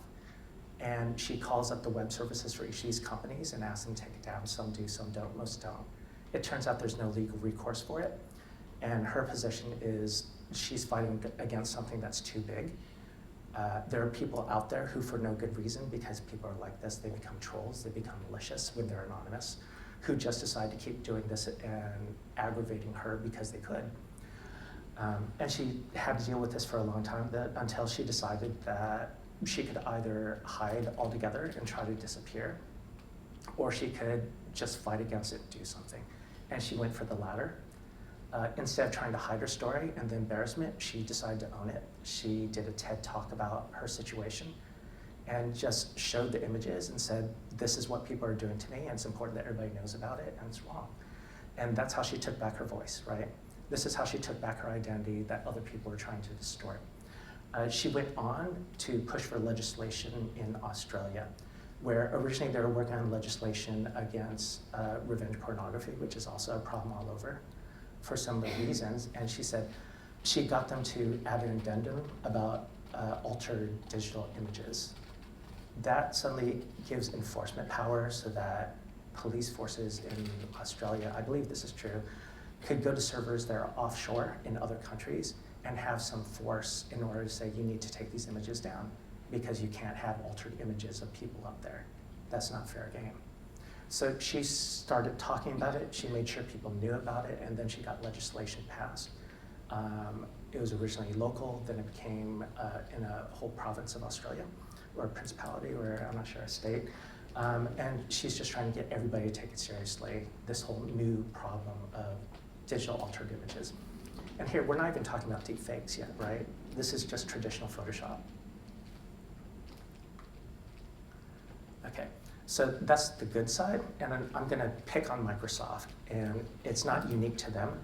And she calls up the web services for each of these companies and asks them to take it down. Some do, some don't, most don't. It turns out there's no legal recourse for it. And her position is she's fighting against something that's too big. There are people out there who, for no good reason, because people are like this, they become trolls, they become malicious when they're anonymous, who just decide to keep doing this and aggravating her because they could. And she had to deal with this for a long time until she decided that she could either hide altogether and try to disappear, or she could just fight against it and do something. And she went for the latter. Instead of trying to hide her story and the embarrassment, she decided to own it. She did a TED talk about her situation and just showed the images and said, this is what people are doing to me, and it's important that everybody knows about it, and it's wrong. And that's how she took back her voice, right? This is how she took back her identity that other people were trying to distort. She went on to push for legislation in Australia, where originally they were working on legislation against revenge pornography, which is also a problem all over for some of the reasons. And she said she got them to add an addendum about altered digital images. That suddenly gives enforcement power so that police forces in Australia, I believe this is true, could go to servers that are offshore in other countries and have some force in order to say, you need to take these images down because you can't have altered images of people up there. That's not fair game. So she started talking about it, she made sure people knew about it, and then she got legislation passed. It was originally local, then it became in a whole province of Australia, or a principality, or I'm not sure, a state. And she's just trying to get everybody to take it seriously, this whole new problem of digital altered images. And here, we're not even talking about deepfakes yet, right? This is just traditional Photoshop. Okay, so that's the good side, and I'm gonna pick on Microsoft, and it's not unique to them.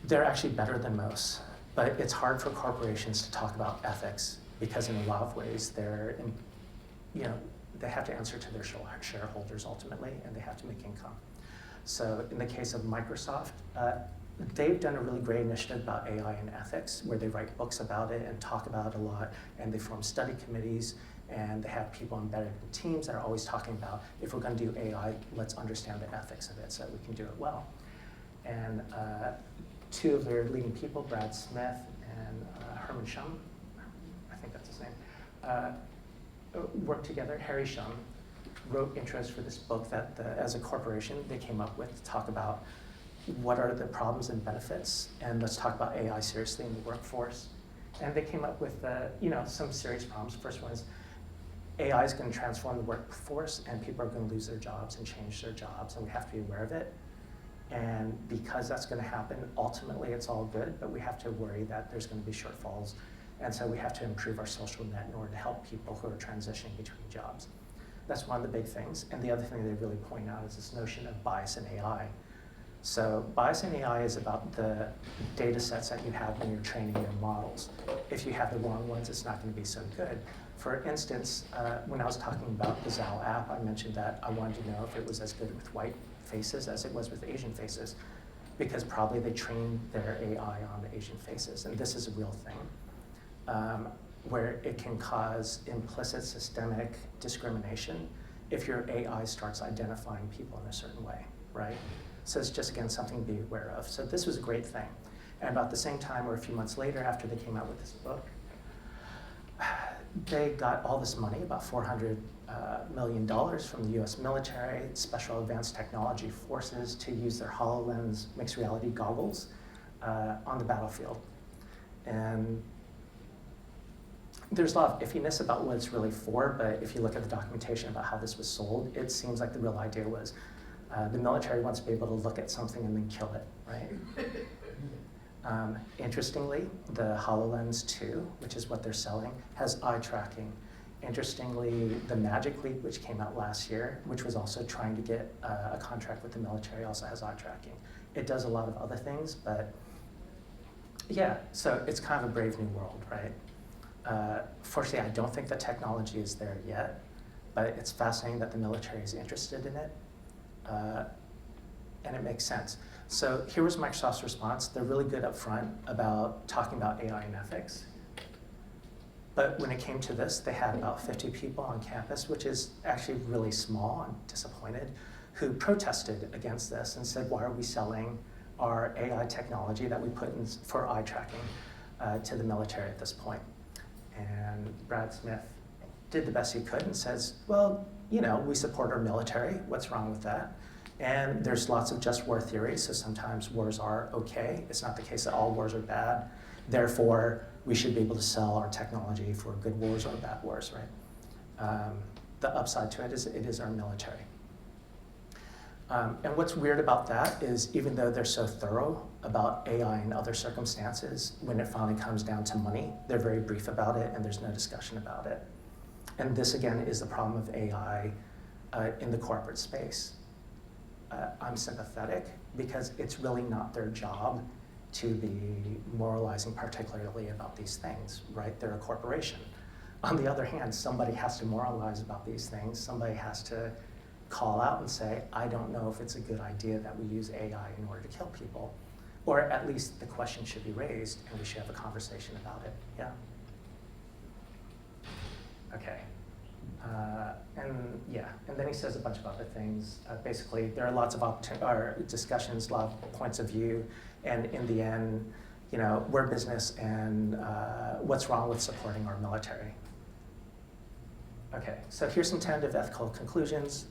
They're actually better than most, but it's hard for corporations to talk about ethics because in a lot of ways they have to answer to their shareholders ultimately, and they have to make income. So in the case of Microsoft, they've done a really great initiative about AI and ethics, where they write books about it and talk about it a lot, and they form study committees, and they have people embedded in teams that are always talking about, if we're gonna do AI, let's understand the ethics of it so that we can do it well. And two of their leading people, Brad Smith and Herman Shum, I think that's his name, worked together. Harry Shum wrote intros for this book that as a corporation they came up with to talk about what are the problems and benefits, and let's talk about AI seriously in the workforce. And they came up with some serious problems. First one is AI is going to transform the workforce, and people are going to lose their jobs and change their jobs, and we have to be aware of it. And because that's going to happen, ultimately it's all good, but we have to worry that there's going to be shortfalls. And so we have to improve our social net in order to help people who are transitioning between jobs. That's one of the big things. And the other thing they really point out is this notion of bias in AI. So bias in AI is about the data sets that you have when you're training your models. If you have the wrong ones, it's not going to be so good. For instance, when I was talking about the Zao app, I mentioned that I wanted to know if it was as good with white faces as it was with Asian faces, because probably they trained their AI on the Asian faces. And this is a real thing, where it can cause implicit systemic discrimination if your AI starts identifying people in a certain way, right? So it's just, again, something to be aware of. So this was a great thing. And about the same time, or a few months later, after they came out with this book, they got all this money, about $400 million from the US military, special advanced technology forces, to use their HoloLens mixed reality goggles on the battlefield. And there's a lot of iffiness about what it's really for, but if you look at the documentation about how this was sold, it seems like the real idea was the military wants to be able to look at something and then kill it, right? Interestingly, the HoloLens 2, which is what they're selling, has eye tracking. Interestingly, the Magic Leap, which came out last year, which was also trying to get a contract with the military, also has eye tracking. It does a lot of other things, but yeah, so it's kind of a brave new world, right? Fortunately, I don't think the technology is there yet, but it's fascinating that the military is interested in it, and it makes sense. So here was Microsoft's response. They're really good up front about talking about AI and ethics. But when it came to this, they had about 50 people on campus, which is actually really small. I'm disappointed, who protested against this and said, why are we selling our AI technology that we put in for eye tracking to the military at this point? And Brad Smith did the best he could and says, well, we support our military. What's wrong with that? And there's lots of just war theories, so sometimes wars are okay. It's not the case that all wars are bad. Therefore, we should be able to sell our technology for good wars or bad wars, right? The upside to it is our military. And what's weird about that is, even though they're so thorough about AI in other circumstances, when it finally comes down to money, they're very brief about it and there's no discussion about it. And this, again, is the problem of AI in the corporate space. I'm sympathetic because it's really not their job to be moralizing particularly about these things, right? They're a corporation. On the other hand, somebody has to moralize about these things. Somebody has to call out and say, I don't know if it's a good idea that we use AI in order to kill people. Or at least the question should be raised and we should have a conversation about it, yeah. Okay, And then he says a bunch of other things. Basically, there are lots of discussions, a lot of points of view, and in the end, we're business, and what's wrong with supporting our military? Okay, so here's some tentative ethical conclusions,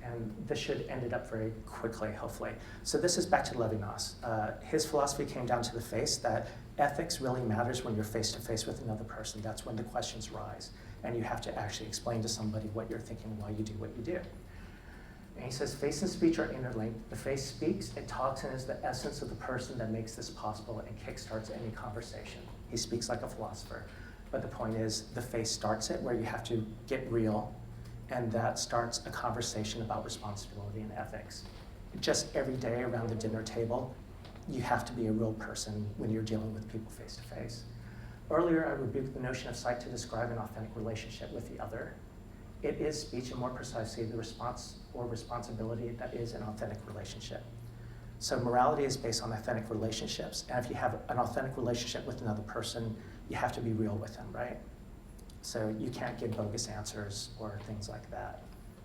and this should end it up very quickly, hopefully. So this is back to Levinas. His philosophy came down to the face that ethics really matters when you're face-to-face with another person. That's when the questions rise, and you have to actually explain to somebody what you're thinking while you do what you do. And he says, face and speech are interlinked. The face speaks, it talks, and is the essence of the person that makes this possible and kickstarts any conversation. He speaks like a philosopher. But the point is, the face starts it, where you have to get real, and that starts a conversation about responsibility and ethics. Just every day around the dinner table, you have to be a real person when you're dealing with people face to face. Earlier, I rebuked the notion of sight to describe an authentic relationship with the other. It is speech, and more precisely, the response or responsibility that is an authentic relationship. So morality is based on authentic relationships, and if you have an authentic relationship with another person, you have to be real with them, right? So you can't give bogus answers or things like that.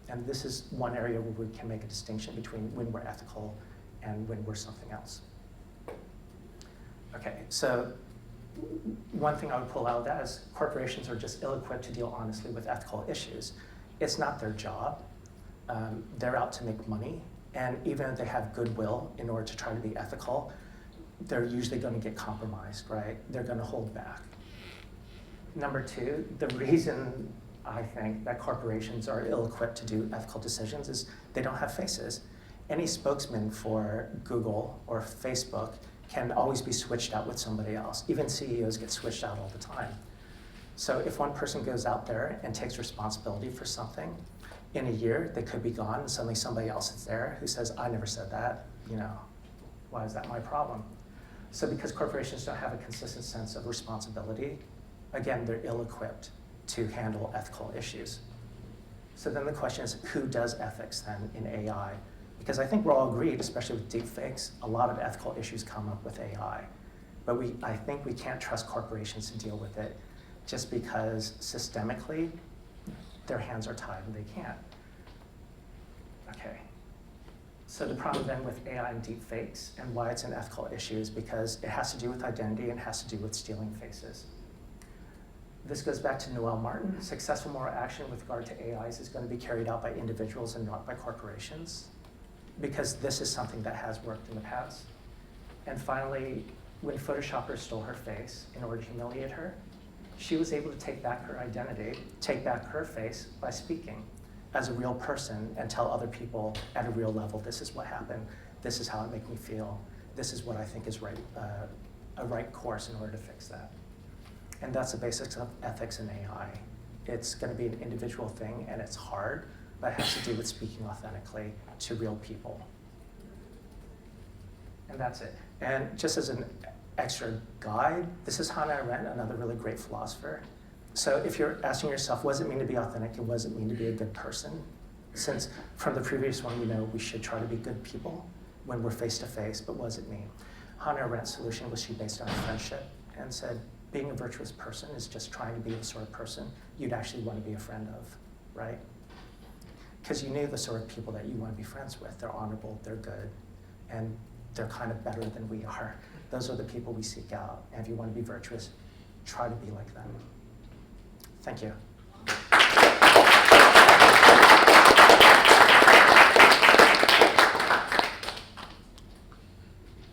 And this is one area where we can make a distinction between when we're ethical and when we're something else. Okay, so one thing I would pull out of that is corporations are just ill-equipped to deal honestly with ethical issues. It's not their job. They're out to make money, and even if they have goodwill in order to try to be ethical, they're usually going to get compromised, right? They're going to hold back. Number two, the reason I think that corporations are ill-equipped to do ethical decisions is they don't have faces. Any spokesman for Google or Facebook can always be switched out with somebody else. Even CEOs get switched out all the time. So if one person goes out there and takes responsibility for something, in a year they could be gone, and suddenly somebody else is there who says, I never said that, why is that my problem? So because corporations don't have a consistent sense of responsibility, again, they're ill-equipped to handle ethical issues. So then the question is, who does ethics then in AI? Because I think we're all agreed, especially with deepfakes, a lot of ethical issues come up with AI. But I think we can't trust corporations to deal with it just because systemically their hands are tied and they can't. Okay. So the problem then with AI and deepfakes and why it's an ethical issue is because it has to do with identity and has to do with stealing faces. This goes back to Noel Martin. Successful moral action with regard to AIs is going to be carried out by individuals and not by corporations, because this is something that has worked in the past. And finally, when Photoshoppers stole her face in order to humiliate her, she was able to take back her identity, take back her face by speaking as a real person and tell other people at a real level, this is what happened, this is how it made me feel, this is what I think is right, a right course in order to fix that. And that's the basics of ethics in AI. It's going to be an individual thing, and it's hard, but it has to do with speaking authentically to real people. And that's it. And just as an extra guide, this is Hannah Arendt, another really great philosopher. So if you're asking yourself, what does it mean to be authentic and what does it mean to be a good person? Since from the previous one, we know we should try to be good people when we're face to face, but what does it mean? Hannah Arendt's solution was she based on friendship and said, being a virtuous person is just trying to be the sort of person you'd actually want to be a friend of, right? Because you knew the sort of people that you want to be friends with. They're honorable, they're good, and they're kind of better than we are. Those are the people we seek out. And if you want to be virtuous, try to be like them. Thank you.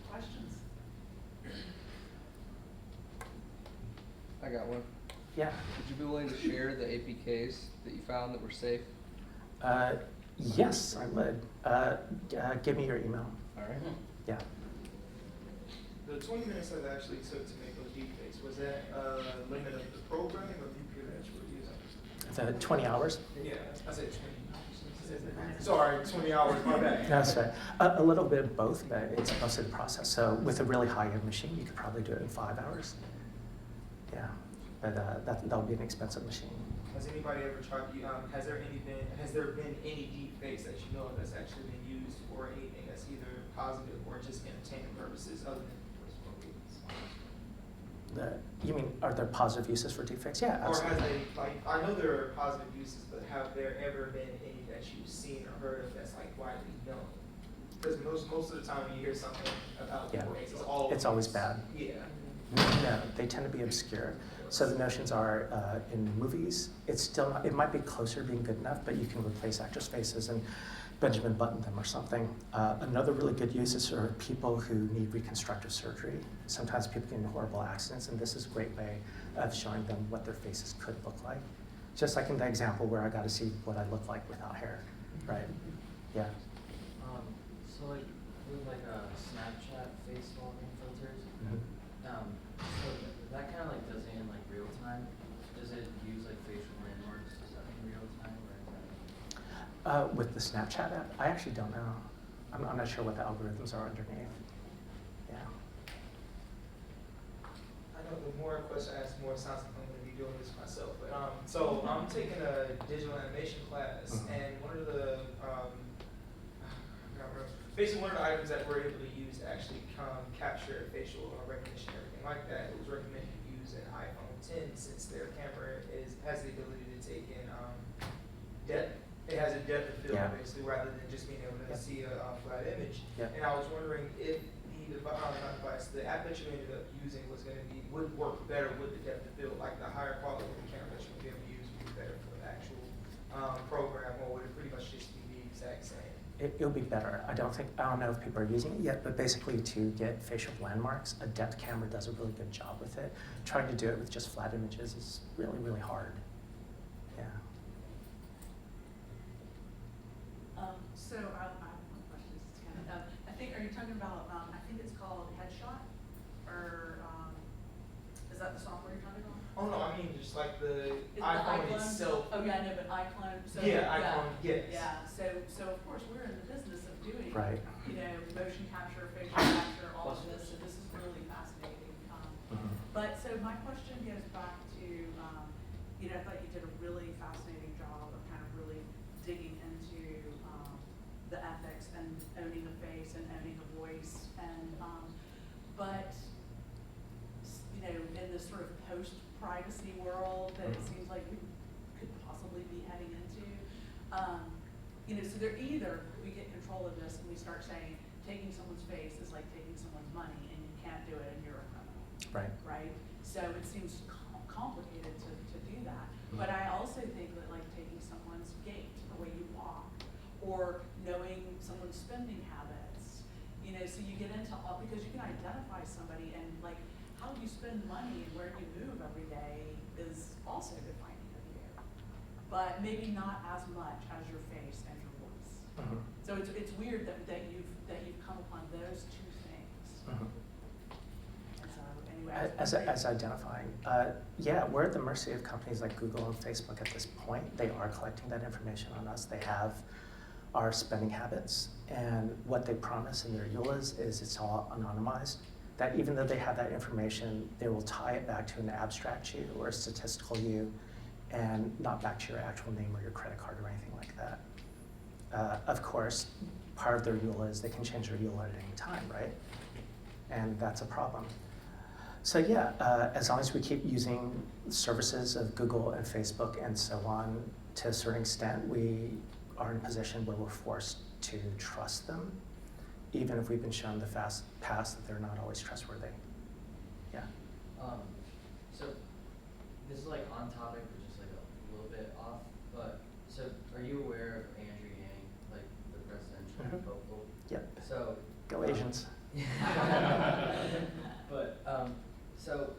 Questions? I got one. Yeah. Would you be willing to share the APKs that you found that were safe? Yes, I would. Give me your email. All right. Yeah. The 20 minutes that it actually took to make those deepfakes, was that limit of the programming or the computer that you were using? The 20 hours? Yeah, I said 20 hours. Sorry, 20 hours, my bad. That's right. A little bit of both, but it's most of the process. So with a really high-end machine, you could probably do it in 5 hours. Yeah, but that'll be an expensive machine. Has anybody ever tried? Has there been any deepfakes that you know of that's actually been used for anything that's either positive or just entertainment purposes, other than personal reasons? You mean, are there positive uses for deepfakes? Yeah, Or absolutely. has they, like, I know there are positive uses, but have there ever been any that you've seen or heard of that's like widely known? Because most of the time you hear something about Yeah. deepfakes, It's always bad. Yeah. No, they tend to be obscure. So the notions are in movies, it's still not, it might be closer to being good enough, but you can replace actors' faces and Benjamin Button them or something. Another really good use is for people who need reconstructive surgery. Sometimes people get in horrible accidents, and this is a great way of showing them what their faces could look like. Just like in the example where I got to see what I look like without hair, right? Yeah. So like with like Snapchat face swapping filters, Mhm. so that kind of like does it in like real time. Does it use like facial landmarks in real time, or is that? With the Snapchat app, I actually don't know. I'm not sure what the algorithms are underneath. Yeah. I know the more questions I ask, the more it sounds like I'm going to be doing this myself. But so I'm taking a digital animation class, and one of the basically one of the items that we're able to use to actually capture facial recognition, everything like that, it was recommended to use an iPhone 10 since their camera has the ability to take in depth. It has a depth of field, basically, rather than just being able to see a flat image. And I was wondering if the app that you ended up using would work better with the depth of field, like the higher quality of the camera that you would be able to use would be better for the actual program, or would it pretty much just be the exact same? It'll be better. I don't know if people are using it yet, but basically to get facial landmarks, a depth camera does a really good job with it. Trying to do it with just flat images is really, really hard. Yeah. So I have one question. I think, are you talking about, I think it's called Headshot, or is that the software you're talking about? Oh no, I mean just like the iPhone itself. Oh yeah, I know, but iClone. So, iPhone, yes. Yeah, so of course we're in the business of doing, Right. Motion capture, facial capture, all of this. So this is really fascinating. But so my question goes back to, I thought you did a really fascinating job of kind of really digging into the ethics and owning a face and owning a voice, and but in this sort of post-privacy world that it seems like we could possibly be heading into, so they're either we get control of this and we start saying taking someone's face is like taking someone's money and you can't do it and you're a criminal. Right. Right? So it seems complicated to do that. But I also think that like taking someone's gait, the way you walk, or knowing someone's spending habits, so you get into all, because you can identify somebody and like how you spend money and where you move every day is also defining of you. But maybe not as much as your face and your voice. So it's weird that you've come upon those two things. And so anyway, As identifying, we're at the mercy of companies like Google and Facebook at this point. They are collecting that information on us. They have our spending habits, and what they promise in their EULAs is it's all anonymized. That even though they have that information, they will tie it back to an abstract you or a statistical you, and not back to your actual name or your credit card or anything like that. Of course, part of their EULA is they can change their EULA at any time, right? And that's a problem. So yeah, as long as we keep using services of Google and Facebook and so on, to a certain extent, we are in a position where we're forced to trust them, even if we've been shown the past that they're not always trustworthy. Yeah. So this is like on topic, but just like a little bit off. But so are you aware of Andrew Yang, like the presidential hopeful? Yep. So go Asians. But so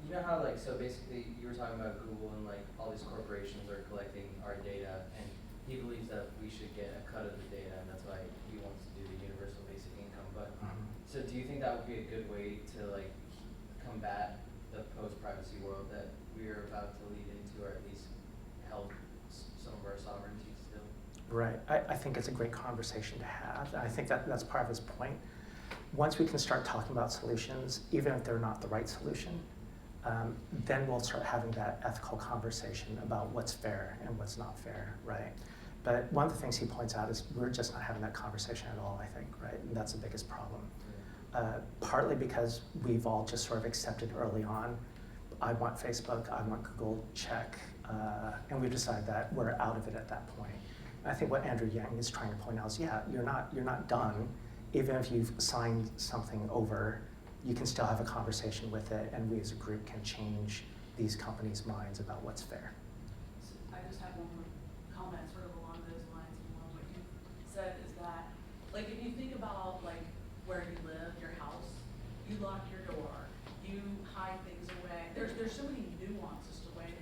you know how like, so basically you were talking about Google and like all these corporations are collecting our data, and he believes that we should get a cut of the data, and that's why he wants to do the universal basic income. But so do you think that would be a good way to like combat the post-privacy world that we are about to lead into, or at least help some of our sovereignty still? Right. I think it's a great conversation to have. I think that's part of his point. Once we can start talking about solutions, even if they're not the right solution, then we'll start having that ethical conversation about what's fair and what's not fair, right? But one of the things he points out is we're just not having that conversation at all, I think, right? And that's the biggest problem. partly because we've all just sort of accepted early on, I want Facebook, I want Google, check, and we've decided that we're out of it at that point. And I think what Andrew Yang is trying to point out is, yeah, you're not done. Even if you've signed something over, you can still have a conversation with it, and we as a group can change these companies' minds about what's fair. So I just have one more comment sort of along those lines, and along what you said is that, like, if you think about like where you live, your house, you lock your door, you hide things away. There's so many nuances to the ways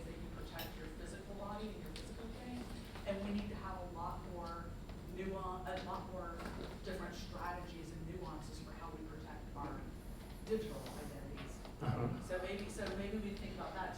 that you protect your physical body and your physical things, and we need to have a lot more different strategies and nuances for how we protect our digital identities. So maybe we think about that.